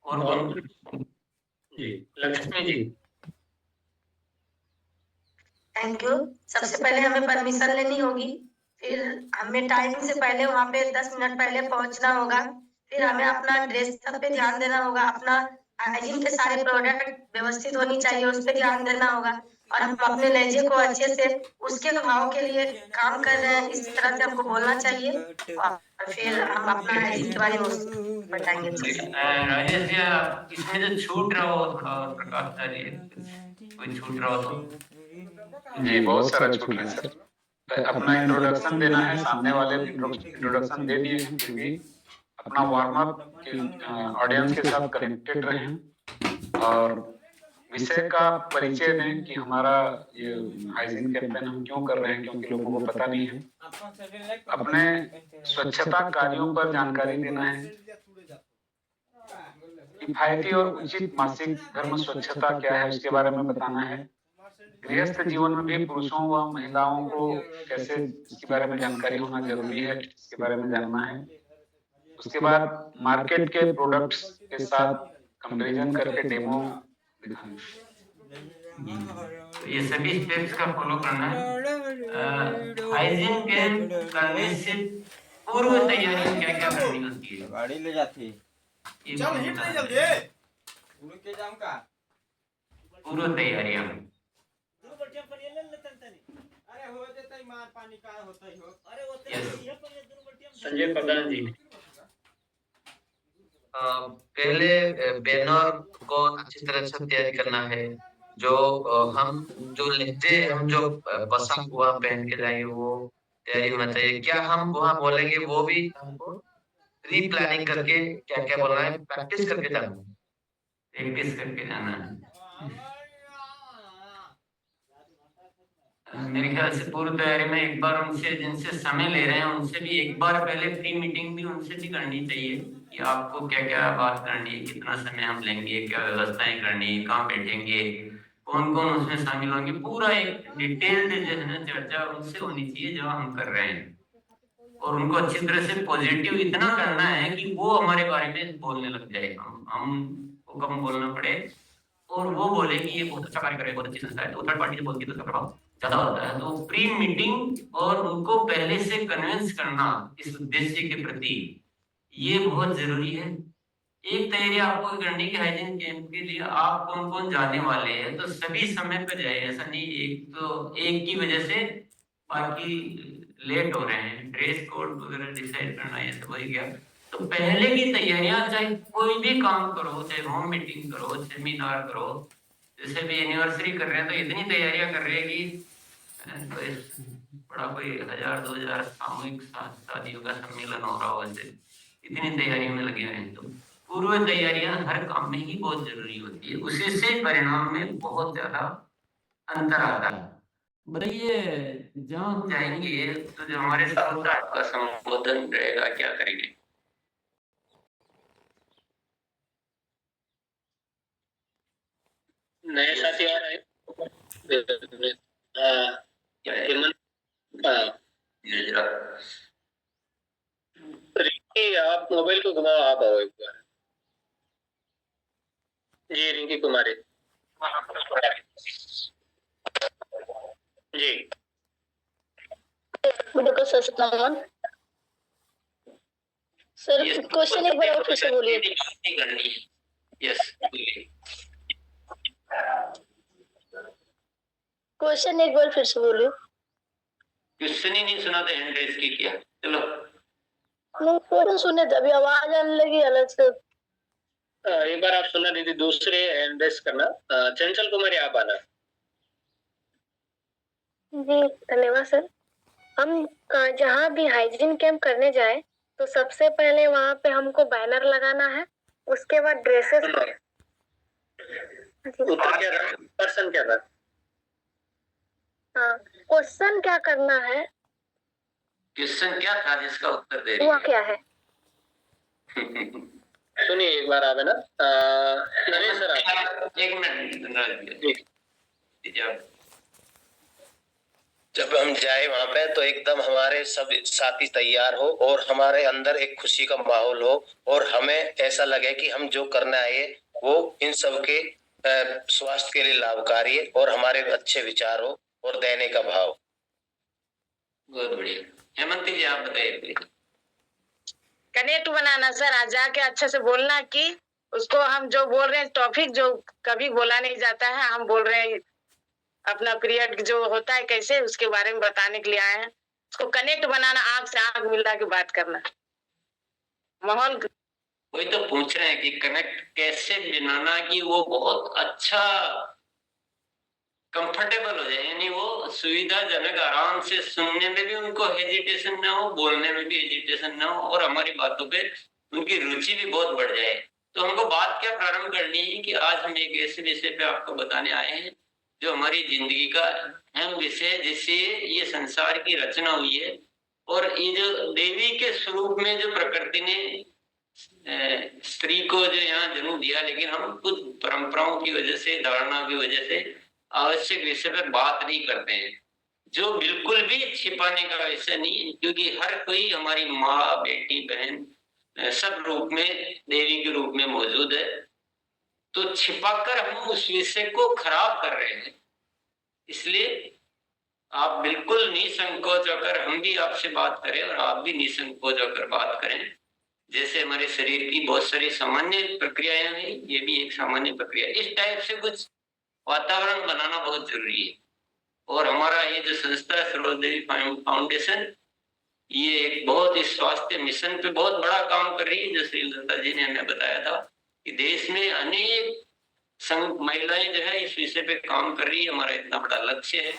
और कौन? जी लक्ष्मी जी। Thank you. सबसे पहले हमें परमिशन लेनी होगी, फिर हमें टाइम से पहले वहाँ पे 10 मिनट पहले पहुँचना होगा, फिर हमें अपना ड्रेस सब पे ध्यान देना होगा, अपना हाइजीन के सारे प्रोडक्ट व्यवस्थित होनी चाहिए उस पे ध्यान देना होगा, और हम अपने लहजे को अच्छे से उसके भाव के लिए काम कर रहे हैं इस तरह से हमको बोलना चाहिए, और फिर हम अपना हाइजीन के बारे में उसको बताएंगे। राजेश जी, आप इसमें जो छूट रहा हो थोड़ा और प्रकाश डालिए, कोई छूट रहा हो तो। जी बहुत सारा छूट है सर। अपना इंट्रोडक्शन देना है, सामने वाले इंट्रोडक्शन दे दिए हैं, फिर भी अपना वार्म अप ऑडियंस के साथ कनेक्टेड रहें और विषय का परिचय दें कि हमारा ये हाइजीन कैंपेन हम क्यों कर रहे हैं, क्योंकि लोगों को पता नहीं है। अपने स्वच्छता कार्यों पर जानकारी देना है, किफायती और उचित मासिक धर्म स्वच्छता क्या है उसके बारे में बताना है। गृहस्थ जीवन में भी पुरुषों व महिलाओं को कैसे इसके बारे में जानकारी होना जरूरी है, इसके बारे में जानना है। उसके बाद मार्केट के प्रोडक्ट्स के साथ कंपैरिजन करके डेमो दिखाएं। ये सभी स्टेप्स का फॉलो करना है। हाइजीन कैंप करने से पूर्व तैयारी क्या क्या करनी होती है? गाड़ी ले जाती चल हिट नहीं जल्दी पूरे के जाम का पूर्व तैयारियां। संजय प्रधान जी। पहले बैनर को अच्छी तरह से तैयारी करना है। जो हम जो लहजे हम जो पोशाक वहाँ पहन के जाएंगे वो तैयारी होना चाहिए। क्या हम वहाँ बोलेंगे वो भी हमको प्री प्लानिंग करके क्या क्या बोलना है प्रैक्टिस करके जाना है, प्रैक्टिस करके जाना है। मेरे ख्याल से पूर्व तैयारी में एक बार उनसे जिनसे समय ले रहे हैं उनसे भी एक बार पहले प्री मीटिंग भी उनसे भी करनी चाहिए कि आपको क्या क्या बात करनी है, कितना समय हम लेंगे, क्या व्यवस्थाएं करनी है, कहाँ बैठेंगे, कौन कौन उसमें शामिल होंगे, पूरा एक डिटेल्ड जो है ना चर्चा उनसे होनी चाहिए जो हम कर रहे हैं। और उनको अच्छी तरह से पॉजिटिव इतना करना है कि वो हमारे बारे में बोलने लग जाए, हमको कम बोलना पड़े और वो बोले कि ये बहुत अच्छा कार्य करे, बहुत अच्छी संस्था है। तो थर्ड पार्टी जो बोलती है तो उसका प्रभाव ज्यादा होता है। तो प्री मीटिंग और उनको पहले से कन्विंस करना इस उद्देश्य के प्रति ये बहुत जरूरी है। एक तैयारी आपको करनी है हाइजीन कैंप के लिए, आप कौन कौन जाने वाले हैं तो सभी समय पर जाए। ऐसा नहीं एक तो एक की वजह से बाकी लेट हो रहे हैं, ड्रेस कोड वगैरह डिसाइड करना ये सब हो गया। तो पहले की तैयारियां चाहे कोई भी काम करो, चाहे होम मीटिंग करो, सेमिनार करो, जैसे भी एनिवर्सरी कर रहे हैं तो इतनी तैयारियां कर रहे हैं कि बड़ा कोई 1000-2000 सामूहिक शादियों का सम्मेलन हो रहा हो, ऐसे इतनी तैयारियों में लगे हैं। तो पूर्व तैयारियां हर काम में ही बहुत जरूरी होती है, उसी से परिणाम में बहुत ज्यादा अंतर आता है। बताइए जहाँ हम जाएंगे तो जो हमारे साथ आपका संबोधन रहेगा क्या करेंगे? नए साथी आ रहे रिंकी, आप मोबाइल को घुमाओ, आप आओ एक बार। जी रिंकी कुमारी जी। सर क्वेश्चन एक बार फिर से बोलिए। यस क्वेश्चन एक बार फिर से बोलिए। क्वेश्चन ही नहीं सुना था, हैंड रेज की किया। चलो क्वेश्चन सुने थे, अभी आवाज आने लगी अलग से। एक बार आप सुना दीदी, दूसरे हैंड रेज करना। चंचल कुमारी आप आना। जी धन्यवाद सर। हम जहाँ भी हाइजीन कैंप करने जाए तो सबसे पहले वहां पे हमको बैनर लगाना है, उसके बाद ड्रेसेस पर उत्तर क्या था? पर्सन क्या था? हाँ, क्वेश्चन क्या करना है, क्वेश्चन क्या था जिसका उत्तर दे रही वो है? क्या है? सुनिए एक बार आप है ना, नरेश सर आप एक मिनट। जब हम जाए वहां पे तो एकदम हमारे सब साथी तैयार हो और हमारे अंदर एक खुशी का माहौल हो और हमें ऐसा लगे कि हम जो करने आए वो इन सब के स्वास्थ्य के लिए लाभकारी है और हमारे अच्छे विचार हो और देने का भाव। बहुत बढ़िया। हेमंती जी आप बताइए प्लीज। कनेक्ट बनाना सर, आज जाके अच्छे से बोलना कि उसको हम जो बोल रहे हैं टॉपिक जो कभी बोला नहीं जाता है, हम बोल रहे हैं अपना पीरियड जो होता है कैसे, उसके बारे में बताने के लिए आए हैं। उसको कनेक्ट बनाना, आंख से आंख मिला के बात करना, माहौल। वही तो पूछ रहे हैं कि कनेक्ट कैसे बनाना कि वो बहुत अच्छा कंफर्टेबल हो जाए, यानी वो सुविधाजनक आराम से सुनने में भी उनको हेजिटेशन ना हो, बोलने में भी हेजिटेशन ना हो और हमारी बातों पे उनकी रुचि भी बहुत बढ़ जाए। तो हमको बात क्या प्रारंभ करनी है कि आज हम एक ऐसे विषय पे आपको बताने आए हैं जो हमारी जिंदगी का अहम विषय, जिससे ये संसार की रचना हुई है और ये जो देवी के स्वरूप में जो प्रकृति ने स्त्री को जो यहाँ जन्म दिया, लेकिन हम कुछ परंपराओं की वजह से, धारणा की वजह से आवश्यक विषय पर बात नहीं करते हैं, जो बिल्कुल भी छिपाने का विषय नहीं है, क्योंकि हर कोई हमारी माँ, बेटी, बहन सब रूप में देवी के रूप में मौजूद है। तो छिपाकर हम उस विषय को खराब कर रहे हैं। इसलिए आप बिल्कुल निसंकोच होकर, हम भी आपसे बात करें और आप भी निसंकोच होकर बात करें। जैसे हमारे शरीर की बहुत सारी सामान्य प्रक्रियाएं हैं, ये भी एक सामान्य प्रक्रिया। इस टाइप से कुछ वातावरण बनाना बहुत जरूरी है। और हमारा ये जो संस्था है सरोज देवी फाउंडेशन, ये एक बहुत ही स्वास्थ्य मिशन पे बहुत बड़ा काम कर रही है। जो श्री लता जी ने हमें बताया था कि देश में अनेक महिलाएं जो है इस विषय पे काम कर रही है। हमारा इतना बड़ा लक्ष्य है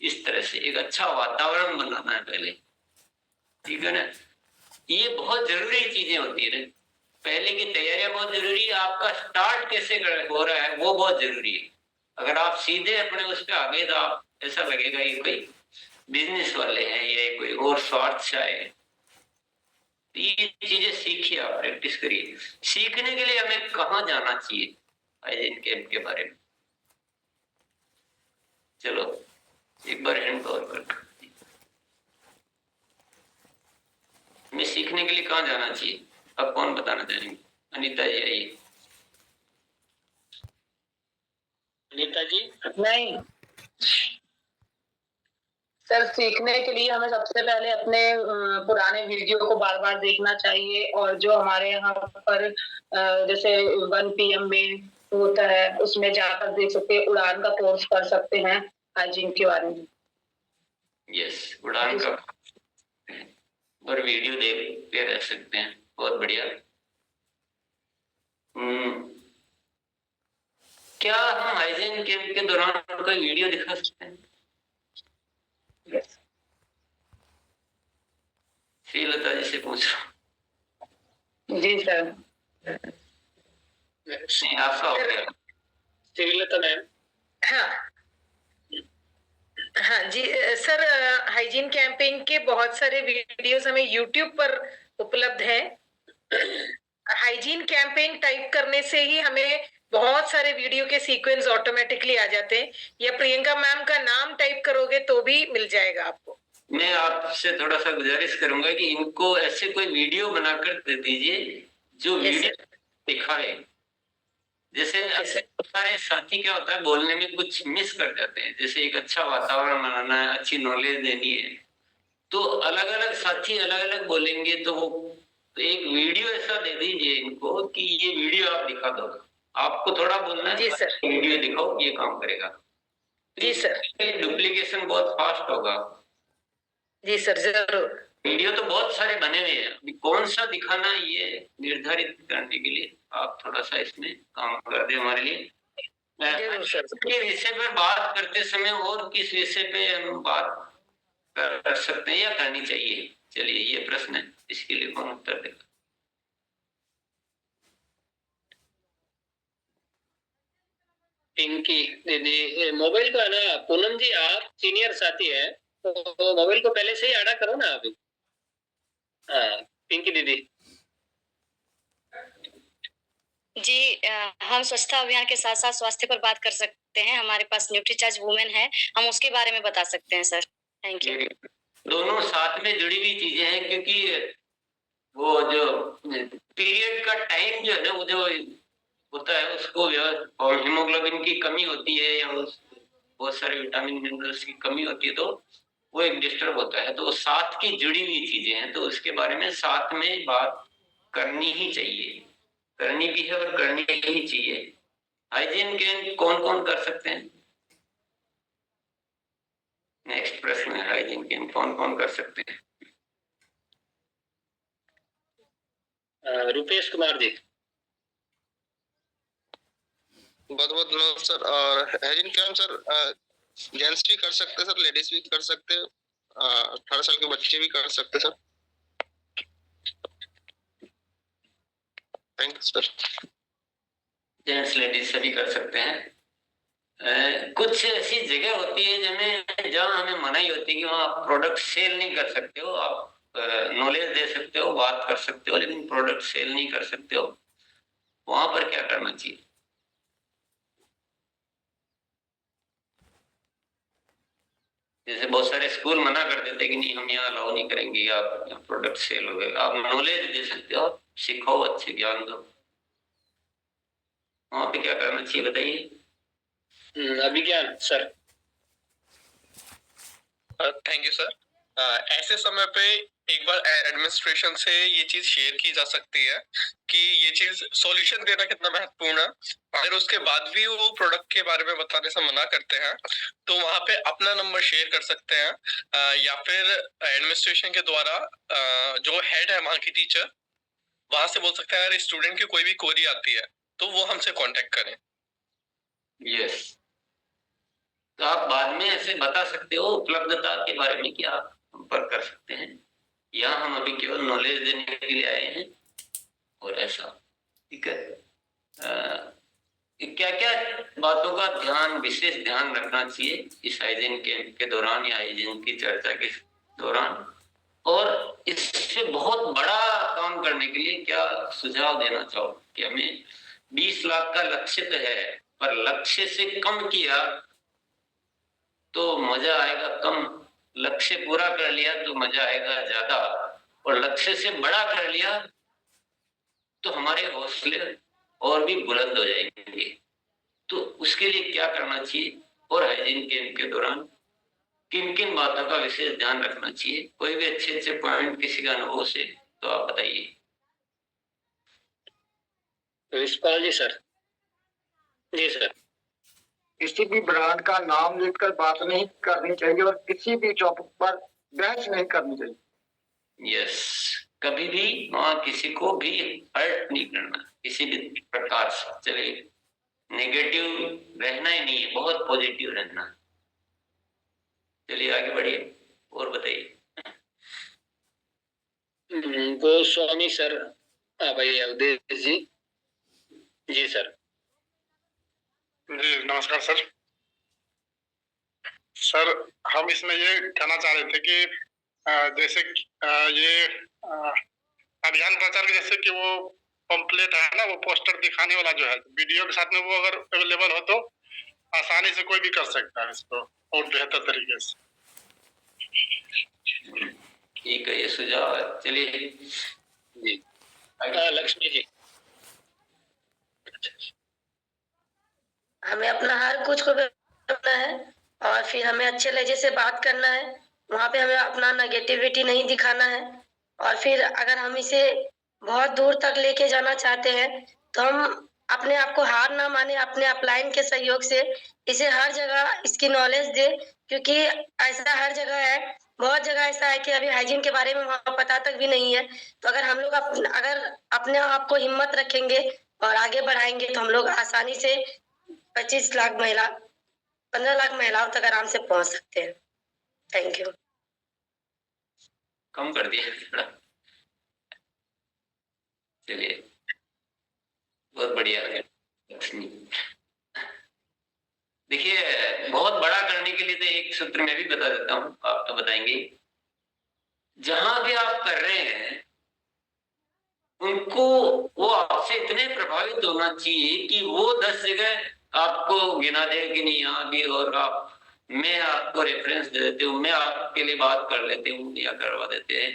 इस तरह से एक अच्छा वातावरण बनाना है पहले, ठीक है ना। ये बहुत जरूरी चीजें होती है। पहले की तैयारियां बहुत जरूरी है, आपका स्टार्ट कैसे हो रहा है वो बहुत जरूरी है। अगर आप सीधे अपने उस पर आ गए तो आप ऐसा लगेगा ये कोई बिजनेस वाले हैं, ये कोई और स्वार्थ से आए हैं। ये चीजें सीखिए, आप प्रैक्टिस करिए। सीखने के लिए हमें कहाँ जाना चाहिए हाइजीन कैंप के बारे में? चलो एक बार हैंड पावर कर। हमें सीखने के लिए कहाँ जाना चाहिए? अब कौन बताना चाहेंगे? अनीता जी आइए। अनीता जी नहीं सर, सीखने के लिए हमें सबसे पहले अपने पुराने वीडियो को बार बार देखना चाहिए और जो हमारे यहाँ पर जैसे 1 PM में होता है उसमें जाकर देख सकते हैं, उड़ान का कोर्स कर सकते हैं हाइजीन के बारे में। यस, उड़ान का और वीडियो देखते रह सकते हैं, बहुत बढ़िया। क्या हम हाइजीन कैंप के दौरान कोई वीडियो दिखा सकते हैं? श्रीलता जी से पूछ रहा हूँ। जी सर। आपका हो गया श्रीलता मैम? हाँ हाँ जी सर, हाइजीन कैंपेन के बहुत सारे वीडियोस हमें यूट्यूब पर उपलब्ध है। हाइजीन कैंपेन टाइप करने से ही हमें बहुत सारे वीडियो के सीक्वेंस ऑटोमेटिकली आ जाते हैं, या प्रियंका मैम का नाम टाइप करोगे तो भी मिल जाएगा आपको। मैं आपसे थोड़ा सा गुजारिश करूंगा कि इनको ऐसे कोई वीडियो बनाकर दे दीजिए जो वीडियो दिखाए। जैसे सारे साथी क्या होता है, बोलने में कुछ मिस कर जाते हैं। जैसे एक अच्छा वातावरण बनाना है, अच्छी नॉलेज देनी है, तो अलग अलग साथी अलग अलग बोलेंगे। तो एक वीडियो ऐसा दे दीजिए इनको कि ये वीडियो आप दिखा दो, आपको थोड़ा बोलना है, जी सर, वीडियो दिखाओ, ये काम करेगा। जी सर। डुप्लीकेशन बहुत फास्ट होगा। जी सर, जरूर। वीडियो तो बहुत सारे बने हुए हैं, अभी कौन सा दिखाना ये निर्धारित करने के लिए आप थोड़ा सा इसमें काम कर दे हमारे लिए। के विषय पर बात करते समय और किस विषय पे हम बात कर सकते हैं या करनी चाहिए? चलिए ये प्रश्न है, इसके लिए कौन उत्तर देगा? पिंकी दीदी, मोबाइल को है ना पूनम जी, आप सीनियर साथी है तो मोबाइल को पहले से ही आड़ा करो ना अभी। हाँ पिंकी दीदी। जी हम स्वच्छता अभियान के साथ साथ स्वास्थ्य पर बात कर सकते हैं। हमारे पास न्यूट्रीचार्ज वुमेन है, हम उसके बारे में बता सकते हैं सर। Thank you. दोनों साथ में जुड़ी हुई चीजें हैं, क्योंकि वो जो पीरियड का टाइम जो है ना, वो जो होता है उसको और हीमोग्लोबिन की कमी होती है या बहुत सारे विटामिन मिनरल्स की कमी होती है, तो वो एक डिस्टर्ब होता है। तो साथ की जुड़ी हुई चीजें हैं, तो उसके बारे में साथ में बात करनी ही चाहिए, करनी भी है और करनी ही चाहिए। हाइजीन के कौन कौन कर सकते हैं? नेक्स्ट प्रश्न है, हाइजीन के कौन कौन कर सकते हैं? रुपेश कुमार जी। बहुत बहुत धन्यवाद सर। और हाइजीन कैंप सर जेंट्स भी कर सकते हैं सर, लेडीज भी कर सकते हैं, 18 साल के बच्चे भी कर सकते हैं sir. Thank you sir. Gents ladies सभी कर सकते हैं। कुछ ऐसी जगह होती है जिनमें जहाँ हमें मनाही होती है कि वहाँ आप प्रोडक्ट सेल नहीं कर सकते हो, आप नॉलेज दे सकते हो, बात कर सकते हो, लेकिन प्रोडक्ट सेल नहीं कर सकते हो। वहां पर क्या करना चाहिए? जैसे बहुत सारे स्कूल मना कर देते कि नहीं हम यहाँ अलाउ नहीं करेंगे, आप प्रोडक्ट सेल हो गए। आप नॉलेज दे सकते हो, सिखाओ, अच्छे ज्ञान दो। वहां पे क्या करना चाहिए बताइए? अभिज्ञान सर। Thank you sir. ऐसे समय पे एक बार एडमिनिस्ट्रेशन से ये चीज शेयर की जा सकती है कि ये चीज सॉल्यूशन देना कितना महत्वपूर्ण है। अगर उसके बाद भी वो प्रोडक्ट के बारे में बताने से मना करते हैं तो वहां पे अपना नंबर शेयर कर सकते हैं, या फिर एडमिनिस्ट्रेशन के द्वारा जो हेड है वहां की टीचर, वहां से बोल सकते हैं अगर स्टूडेंट की कोई भी क्वेरी आती है तो वो हमसे कांटेक्ट करें। यस, तो आप बाद में ऐसे बता सकते हो उपलब्धता के बारे में कि आप संपर्क कर सकते हैं। यहाँ हम अभी केवल नॉलेज देने के लिए आए हैं और ऐसा, ठीक है। क्या क्या बातों का ध्यान, विशेष ध्यान रखना चाहिए इस हाइजीन कैंप के दौरान या हाइजीन की चर्चा के दौरान, और इससे बहुत बड़ा काम करने के लिए क्या सुझाव देना चाहो? कि हमें 20 लाख का लक्ष्य तो है, पर लक्ष्य से कम किया तो मजा आएगा कम, लक्ष्य पूरा कर लिया तो मजा आएगा ज्यादा, और लक्ष्य से बड़ा कर लिया तो हमारे हौसले और भी बुलंद हो जाएंगे। तो उसके लिए क्या करना चाहिए, और हाइजीन कैंप के दौरान किन किन बातों का विशेष ध्यान रखना चाहिए? कोई भी अच्छे अच्छे पॉइंट किसी का अनुभव से तो आप बताइए। विशपाल जी सर। जी सर। किसी भी ब्रांड का नाम लेकर बात नहीं करनी चाहिए और किसी भी टॉपिक पर बहस नहीं करनी चाहिए। यस, कभी भी वहां किसी को भी हर्ट नहीं करना किसी भी प्रकार से। चलिए, नेगेटिव रहना ही नहीं है, बहुत पॉजिटिव रहना। चलिए आगे बढ़िए और बताइए। गोस्वामी सर। हाँ भाई अवधेश जी। जी सर। जी नमस्कार सर। सर हम इसमें ये कहना चाह रहे थे कि जैसे ये अभियान प्रचार जैसे कि वो पंपलेट है ना, वो पोस्टर दिखाने वाला जो है वीडियो के साथ में, वो अगर अवेलेबल हो तो आसानी से कोई भी कर सकता है इसको और बेहतर तरीके से। ठीक है, ये सुझाव है। चलिए जी लक्ष्मी जी। हमें अपना हर कुछ को करना है और फिर हमें अच्छे लहजे से बात करना है। वहाँ पे हमें अपना नेगेटिविटी नहीं दिखाना है, और फिर अगर हम इसे बहुत दूर तक लेके जाना चाहते हैं तो हम अपने आप को हार ना माने, अपने अपलाइन के सहयोग से इसे हर जगह इसकी नॉलेज दे, क्योंकि ऐसा हर जगह है, बहुत जगह ऐसा है कि अभी हाइजीन के बारे में वहाँ पता तक भी नहीं है। तो अगर हम लोग अगर अपने आप को हिम्मत रखेंगे और आगे बढ़ाएंगे तो हम लोग आसानी से 25 लाख महिला 15 लाख महिलाओं तक आराम से पहुंच सकते हैं। Thank you. कम कर दिया थोड़ा। चलिए बहुत बढ़िया है। देखिए बहुत बड़ा करने के लिए तो एक सूत्र मैं भी बता देता हूँ, आप तो बताएंगे। जहां भी आप कर रहे हैं उनको वो आपसे इतने प्रभावित होना चाहिए कि वो 10 जगह आपको गिना दे कि नहीं यहाँ भी, और आप मैं आपको रेफरेंस दे देती हूँ, मैं आपके लिए बात कर लेती हूँ या करवा देते हैं।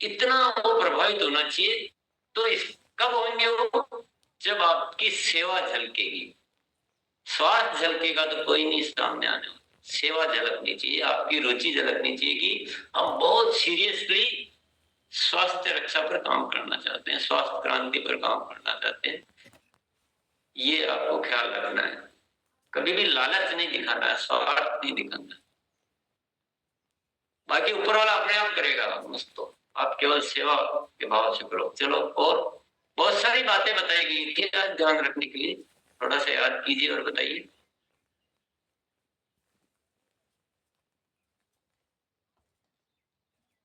इतना वो प्रभावित होना चाहिए। तो इस कब होंगे वो? जब आपकी सेवा झलकेगी। स्वार्थ झलकेगा तो कोई नहीं सामने आने वाला। सेवा झलकनी चाहिए, आपकी रुचि झलकनी चाहिए कि हम बहुत सीरियसली स्वास्थ्य रक्षा पर काम करना चाहते हैं, स्वास्थ्य क्रांति पर काम करना चाहते हैं। ये आपको ख्याल रखना है। कभी भी लालच नहीं दिखाना है, स्वार्थ नहीं दिखाना। बाकी ऊपर वाला अपने आप करेगा मस्त, तो आप केवल सेवा के भाव से करो। चलो, और बहुत सारी बातें बताई गई थी आज ध्यान रखने के लिए, थोड़ा सा याद कीजिए और बताइए।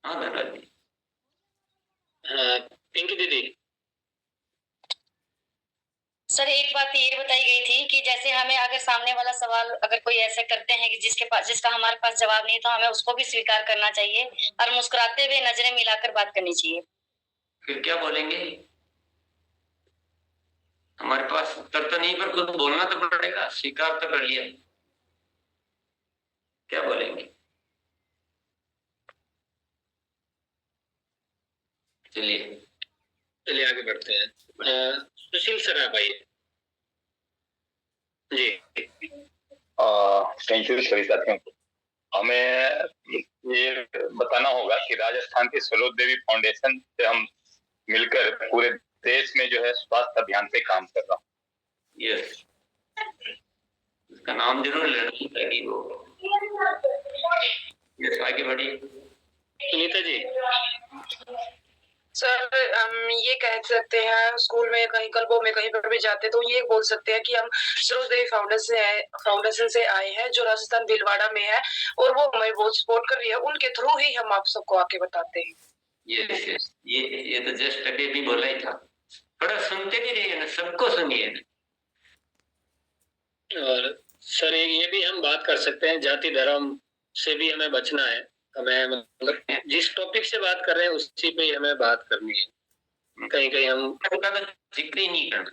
हाँ धनराज जी। हाँ पिंकी दीदी। सर एक बात ये बताई गई थी कि जैसे हमें अगर सामने वाला सवाल अगर कोई ऐसे करते हैं कि जिसका हमारे पास जवाब नहीं, तो हमें उसको भी स्वीकार करना चाहिए और मुस्कुराते हुए नजरें मिलाकर बात करनी चाहिए। फिर क्या बोलेंगे? हमारे पास उत्तर तो नहीं, पर खुद बोलना तो पड़ेगा, स्वीकार तो कर लिया, क्या बोलेंगे? चलिए आगे बढ़ते हैं। सुशील सर आप आइए जी। थैंक यू सभी साथियों को। हमें ये बताना होगा कि राजस्थान की सरोज देवी फाउंडेशन से हम मिलकर पूरे देश में जो है स्वास्थ्य अभियान पे काम कर रहा हूँ। यस, उसका नाम जरूर लेना चाहिए वो। यस, आगे बढ़िए सुनीता जी। सर हम ये कह सकते हैं, स्कूल में कहीं क्लबों में कहीं पर भी जाते तो ये बोल सकते हैं कि हम सरोज देवी फाउंडेशन से आए हैं, जो राजस्थान भीलवाड़ा में है, और वो हमें बहुत सपोर्ट कर रही है। उनके थ्रू ही हम आप सबको आके बताते हैं। यस, ये तो जस्ट अभी भी बोला ही था। थोड़ा सुनते भी रहिए ना, सबको सुनिए ना। और सर ये भी हम बात कर सकते हैं, जाति धर्म से भी हमें बचना है। हमें मतलब जिस टॉपिक से बात कर रहे हैं उसी पे हमें बात करनी है। कहीं कहीं हम जिक्र ही नहीं करना,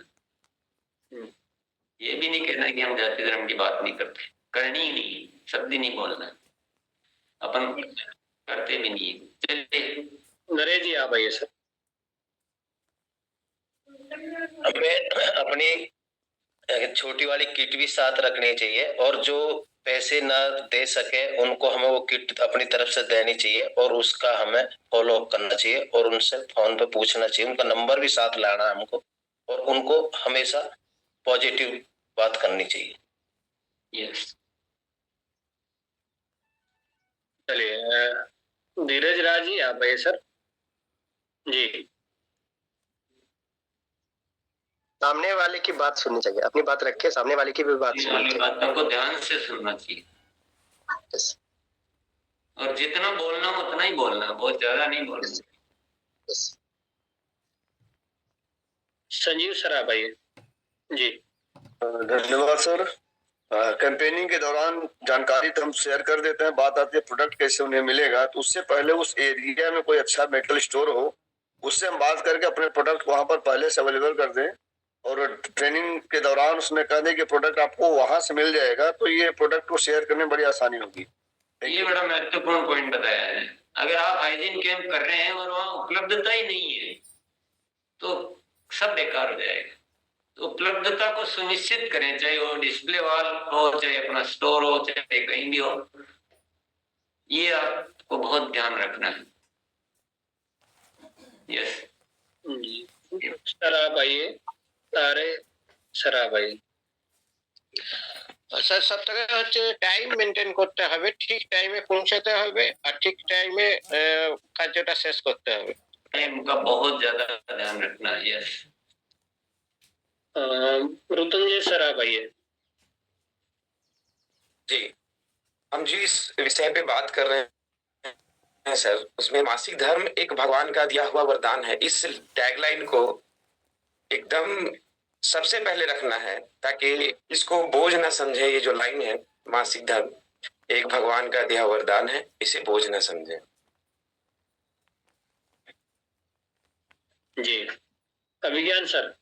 ये भी नहीं कहना कि हम जाति धर्म की बात नहीं करते, करनी ही नहीं, शब्द ही नहीं बोलना, अपन करते भी नहीं। चलिए नरेश जी आप आइए सर। हमें अपनी छोटी वाली किट भी साथ रखनी चाहिए, और जो पैसे ना दे सके उनको हमें वो किट अपनी तरफ से देनी चाहिए, और उसका हमें फॉलो अप करना चाहिए, और उनसे फोन पे पूछना चाहिए, उनका नंबर भी साथ लाना है हमको, और उनको हमेशा पॉजिटिव बात करनी चाहिए। यस, चलिए धीरज राज जी आप आइए सर जी। सामने वाले की बात सुननी चाहिए, अपनी बात रखे, सामने वाले की भी बात सुननी चाहिए। बातों को ध्यान से सुनना चाहिए, और जितना बोलना उतना ही बोलना, बहुत ज्यादा नहीं बोलना। संजीव सर आप आइए जी। धन्यवाद सर। कैंपेनिंग के दौरान जानकारी तो हम शेयर कर देते हैं, बात आती है प्रोडक्ट कैसे उन्हें मिलेगा, तो उससे पहले उस एरिया में कोई अच्छा मेडिकल स्टोर हो, उससे हम बात करके अपने प्रोडक्ट वहां पर पहले से अवेलेबल कर दें, और ट्रेनिंग के दौरान उसमें कह दें कि प्रोडक्ट आपको वहां से मिल जाएगा, तो ये प्रोडक्ट को शेयर करने में बड़ी आसानी होगी। ये बड़ा महत्वपूर्ण पॉइंट बताया है। अगर आप हाइजीन कैंप कर रहे हैं और वहाँ उपलब्धता ही नहीं है तो सब बेकार हो जाएगा। तो उपलब्धता को सुनिश्चित करें, चाहे वो डिस्प्ले वॉल हो, चाहे अपना स्टोर हो, चाहे कहीं भी हो, ये आपको बहुत ध्यान रखना है। यस सर आप आइए। अरे सर आप आइए। স্যার সব থেকে হচ্ছে টাইম মেনটেন করতে হবে, ঠিক টাইমে পৌঁছাতে হবে আর ঠিক টাইমে কার্যটা শেষ করতে হবে। टाइम का बहुत ज्यादा ध्यान रखना है। यस रुतुंजय सर आप आइए जी। हम जिस विषय पे बात कर रहे हैं है सर, उसमें मासिक धर्म एक भगवान का दिया हुआ वरदान है। इस टैगलाइन को एकदम सबसे पहले रखना है ताकि इसको बोझ ना समझे। ये जो लाइन है, मासिक धर्म एक भगवान का दिया वरदान है, इसे बोझ ना समझे। जी, अभिज्ञान सर।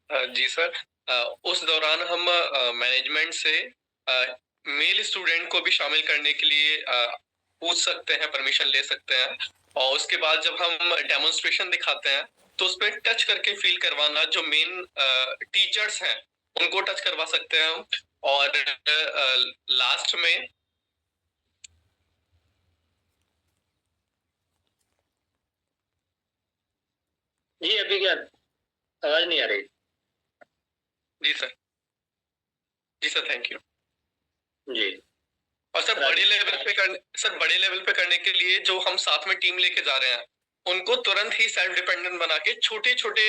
जी सर, उस दौरान हम मैनेजमेंट से मेल स्टूडेंट को भी शामिल करने के लिए पूछ सकते हैं, परमिशन ले सकते हैं। और उसके बाद जब हम डेमोन्स्ट्रेशन दिखाते हैं तो उस पर टच करके फील करवाना, जो मेन टीचर्स हैं उनको टच करवा सकते हैं हम। और लास्ट में जी अभिज्ञान, आवाज नहीं आ रही। जी सर, जी सर, थैंक यू जी। और सर बड़े लेवल पे करने के लिए जो हम साथ में टीम लेके जा रहे हैं उनको तुरंत ही सेल्फ डिपेंडेंट बना के छोटे छोटे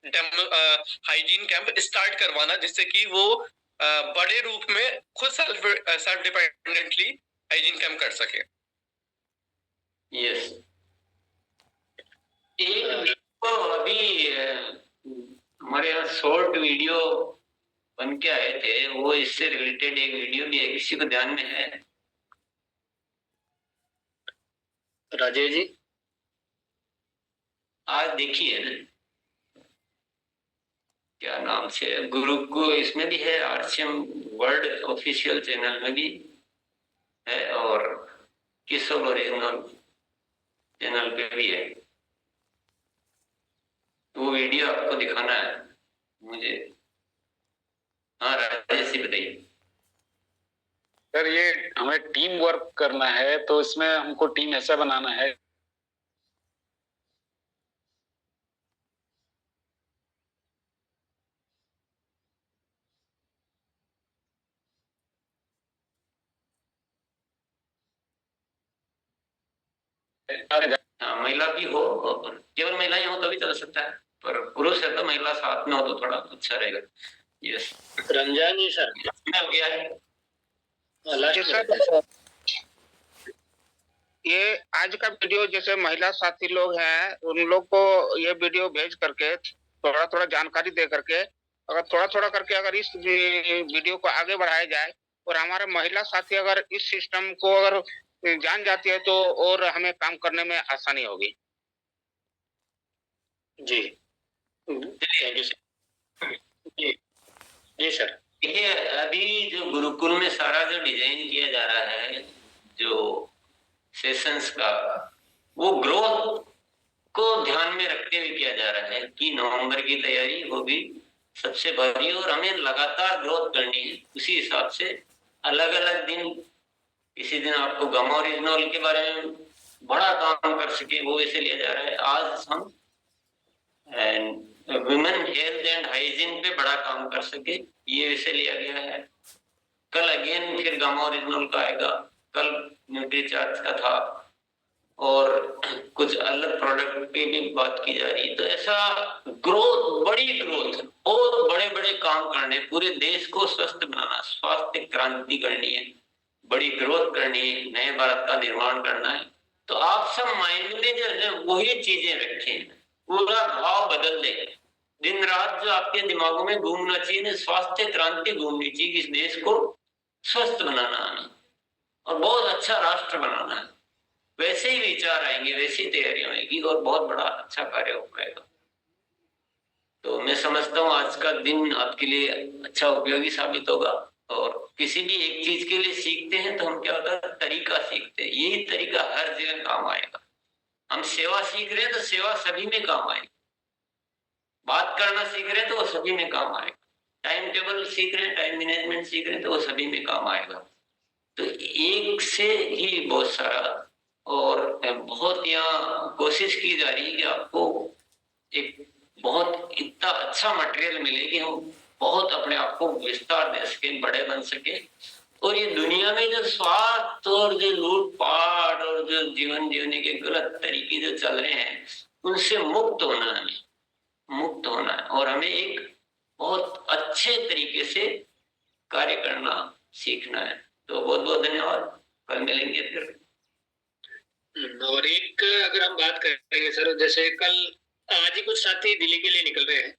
हाइजीन कैंप स्टार्ट करवाना, जिससे कि वो बड़े रूप में खुद सेल्फ डिपेंडेंटली हाइजीन कैंप कर सके। यस, एक तो अभी हमारे यहाँ शॉर्ट वीडियो बन के आए थे, वो इससे रिलेटेड एक वीडियो भी है, किसी को ध्यान में है? राजेश जी, आज देखिए ना, क्या नाम से, गुरु को इसमें भी है, आरसीएम वर्ल्ड ऑफिशियल चैनल में भी है और किशोर ओरिजिनल चैनल पे भी है। वो वीडियो आपको दिखाना है मुझे। हाँ राजेश जी बताइए। सर ये हमें टीम वर्क करना है, तो इसमें हमको टीम ऐसा बनाना है महिला भी हो, केवल महिलाएं हो तो भी चल सकता है, पर पुरुष है तो महिला साथ में हो तो थोड़ा अच्छा रहेगा। यस, रंजान जी सर, हो गया है। ये आज का वीडियो जैसे महिला साथी लोग हैं उन लोग को ये वीडियो भेज करके थोड़ा थोड़ा जानकारी दे करके, अगर थोड़ा थोड़ा करके अगर इस वीडियो को आगे बढ़ाया जाए और हमारे महिला साथी अगर इस सिस्टम को अगर जान जाती है तो और हमें काम करने में आसानी होगी। जी, थैंक यू सर। जी सर, देखिए अभी जो गुरुकुल में सारा जो डिजाइन किया जा रहा है, जो सेशंस का, वो ग्रोथ को ध्यान में रखते हुए किया जा रहा है कि नवंबर की तैयारी होगी सबसे भारी और हमें लगातार ग्रोथ करनी है। उसी हिसाब से अलग अलग दिन, किसी दिन आपको गामा ओरिजिनल के बारे में बड़ा काम कर सके वो वैसे लिया जा रहा है। आज हम वुमेन हेल्थ एंड हाइजीन पे बड़ा काम कर सके ये वैसे लिया गया है। कल अगेन फिर गामा ओरिजिनल का आएगा, कल न्यूट्रीचार्ज का था और कुछ अलग प्रोडक्ट की भी बात की जा रही है। तो ऐसा ग्रोथ, बड़ी ग्रोथ और बड़े बड़े काम करने, पूरे देश को स्वस्थ बनाना, स्वास्थ्य क्रांति करनी है, बड़ी ग्रोथ करनी है, नए भारत का निर्माण करना है। तो आप सब माइंड में जो है वही चीजें रखें, पूरा भाव बदल दे। दिन रात जो आपके दिमागों में घूमना चाहिए, स्वास्थ्य क्रांति घूमनी चाहिए कि इस देश को स्वस्थ बनाना है और बहुत अच्छा राष्ट्र बनाना है। वैसे ही विचार आएंगे, वैसी तैयारी आएगी और बहुत बड़ा अच्छा कार्य हो पाएगा। तो मैं समझता हूँ आज का दिन आपके लिए अच्छा उपयोगी साबित होगा। और किसी भी एक चीज के लिए सीखते हैं तो हम क्या होता है, तरीका सीखते हैं। यही तरीका हर जगह काम आएगा। हम सेवा सीख रहे हैं तो सेवा सभी में काम आएगी। बात करना सीख रहे हैं तो वो सभी में काम आएगा। टाइम टेबल सीख रहे हैं, टाइम मैनेजमेंट सीख रहे हैं तो वो सभी में काम आएगा। तो एक से ही बहुत सारा, और बहुत यहाँ कोशिश की जा रही है कि आपको एक बहुत इतना अच्छा मटेरियल मिले कि हम बहुत अपने आप को विस्तार दे सके, बड़े बन सके। और ये दुनिया में जो स्वार्थ और जो लूटपाट और जो जीवन जीने के गलत तरीके जो चल रहे हैं उनसे मुक्त होना है, मुक्त होना है और हमें एक बहुत अच्छे तरीके से कार्य करना सीखना है। तो बहुत बहुत धन्यवाद। कल मिलेंगे फिर। और एक अगर हम बात करेंगे सर, जैसे कल आज ही कुछ साथी दिल्ली के लिए निकल रहे हैं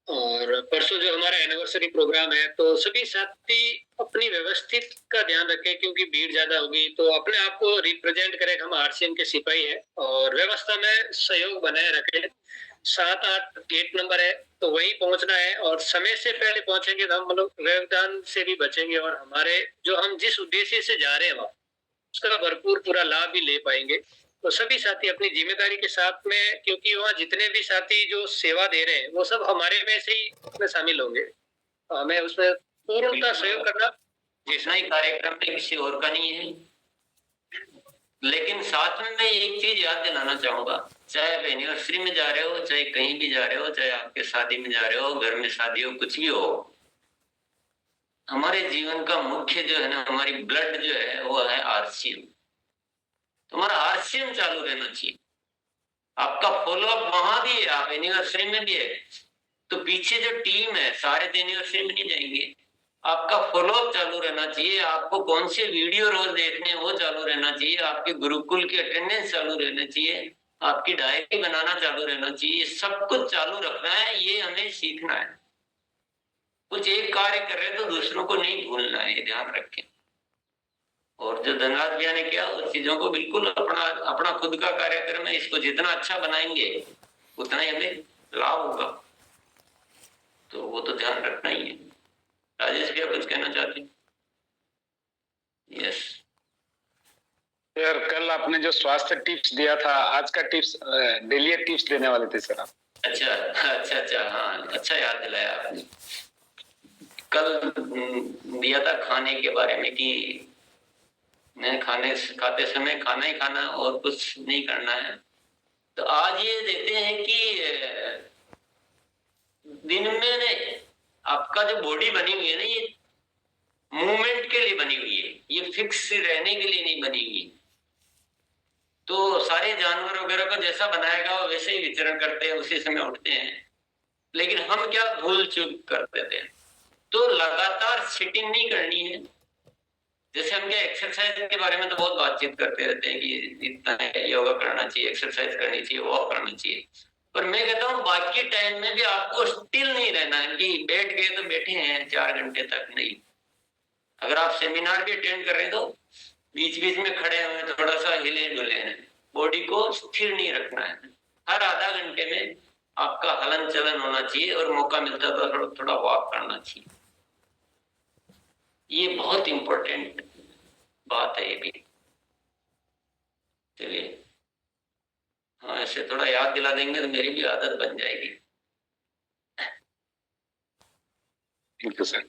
और परसों जो हमारा एनिवर्सरी प्रोग्राम है, तो सभी साथी अपनी व्यवस्थित का ध्यान रखें, क्योंकि भीड़ ज्यादा होगी तो अपने आप को रिप्रेजेंट करें, हम आरसीएम के सिपाही हैं और व्यवस्था में सहयोग बनाए रखें। 7-8 गेट नंबर है तो वहीं पहुंचना है और समय से पहले पहुंचेंगे तो हम लोग व्यवधान से भी बचेंगे और हमारे जो हम जिस उद्देश्य से जा रहे हैं वहाँ उसका भरपूर पूरा लाभ भी ले पाएंगे। तो सभी साथी अपनी जिम्मेदारी के साथ में, क्योंकि वहाँ जितने भी साथी जो सेवा दे रहे हैं वो सब हमारे में से ही उसमें शामिल होंगे, तो हमें उसमें पूर्णतः सहयोग करना। जितना ही कार्यक्रम में किसी और का नहीं है, लेकिन साथ में मैं एक चीज याद दिलाना चाहूंगा, चाहे आप एनिवर्सरी में जा रहे हो, चाहे कहीं भी जा रहे हो, चाहे आपके शादी में जा रहे हो, घर में शादी हो, कुछ भी हो, हमारे जीवन का मुख्य जो है ना, हमारी ब्लड जो है वो है आरसीएम। तुम्हारा आरसीएम चालू रहना चाहिए। आपका फॉलोअप वहां भी है, आप एनिवर्सरी में भी है, तो पीछे जो टीम है सारे तो एनिवर्सरी में नहीं जाएंगे। आपका फॉलोअप चालू रहना चाहिए, आपको कौन से वीडियो रोज देखने हैं वो चालू रहना चाहिए, आपके गुरुकुल की अटेंडेंस चालू रहना चाहिए, आपकी डायरी बनाना चालू रहना चाहिए, सब कुछ चालू रखना है। ये हमें सीखना है। कुछ एक कार्य कर रहे तो दूसरों को नहीं भूलना है, ये ध्यान रखें। और जो धनराज भैया ने किया उस चीजों को बिल्कुल अपना खुद का कार्यक्रम है, इसको जितना अच्छा बनाएंगे उतना ही हमें लाभ होगा, तो वो तो ध्यान रखना ही है। राजेश भैया कुछ कहना चाहते हैं? यस यार, कल आपने जो स्वास्थ्य टिप्स दिया था, आज का टिप्स डेली टिप्स देने वाले थे सर आप। अच्छा, हाँ अच्छा याद दिलाया आपने। कल दिया था खाने के बारे में कि खाते समय खाना ही खाना और कुछ नहीं करना है। तो आज ये देते हैं कि दिन में आपका जो बॉडी बनी हुई है ना, ये मूवमेंट के लिए बनी हुई है, ये फिक्स रहने के लिए नहीं बनी हुई। तो सारे जानवर वगैरह को जैसा बनाएगा वो वैसे ही विचरण करते हैं, उसी समय उठते हैं। लेकिन हम क्या भूल चूक करते थे, तो लगातार सिटिंग नहीं करनी है। जैसे हम क्या एक्सरसाइज के बारे में तो बहुत बातचीत करते रहते हैं कि इतना योगा करना चाहिए, एक्सरसाइज करनी चाहिए, वॉक करना चाहिए, पर मैं कहता हूँ बाकी टाइम में भी आपको स्टिल नहीं रहना है कि बैठ गए तो बैठे हैं 4 घंटे तक, नहीं। अगर आप सेमिनार भी अटेंड कर रहे हैं तो बीच बीच में खड़े हुए थोड़ा सा हिले डुले हैं, बॉडी को स्थिर नहीं रखना है। हर आधा घंटे में आपका हलन चलन होना चाहिए और मौका मिलता है तो थोड़ा वॉक करना चाहिए। ये बहुत इंपॉर्टेंट बात है ये भी। चलिए, हाँ ऐसे थोड़ा याद दिला देंगे तो मेरी भी आदत बन जाएगी। ठीक है सर।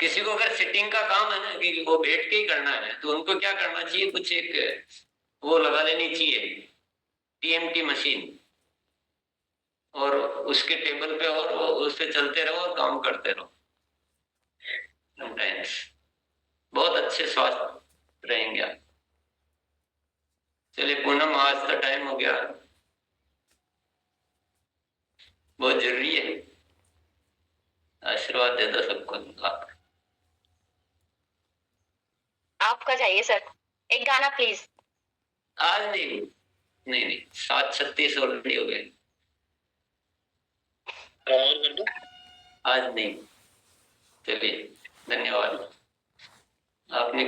किसी को अगर सिटिंग का काम है ना कि वो बैठ के ही करना है, तो उनको क्या करना चाहिए, कुछ एक वो लगा लेनी चाहिए टीएमटी मशीन, और उसके टेबल पे और उस पे चलते रहो और काम करते रहो। समटाइम्स बहुत अच्छे स्वास्थ्य रहेंगे आप। चलिए पूनम, आज का टाइम हो गया, बहुत जरूरी है। आशीर्वाद दे दो सबको। आपका चाहिए सर, एक गाना प्लीज। आज नहीं 7:36 ऑलरेडी हो गए, और कर दो। आज नहीं। चलिए धन्यवाद आपने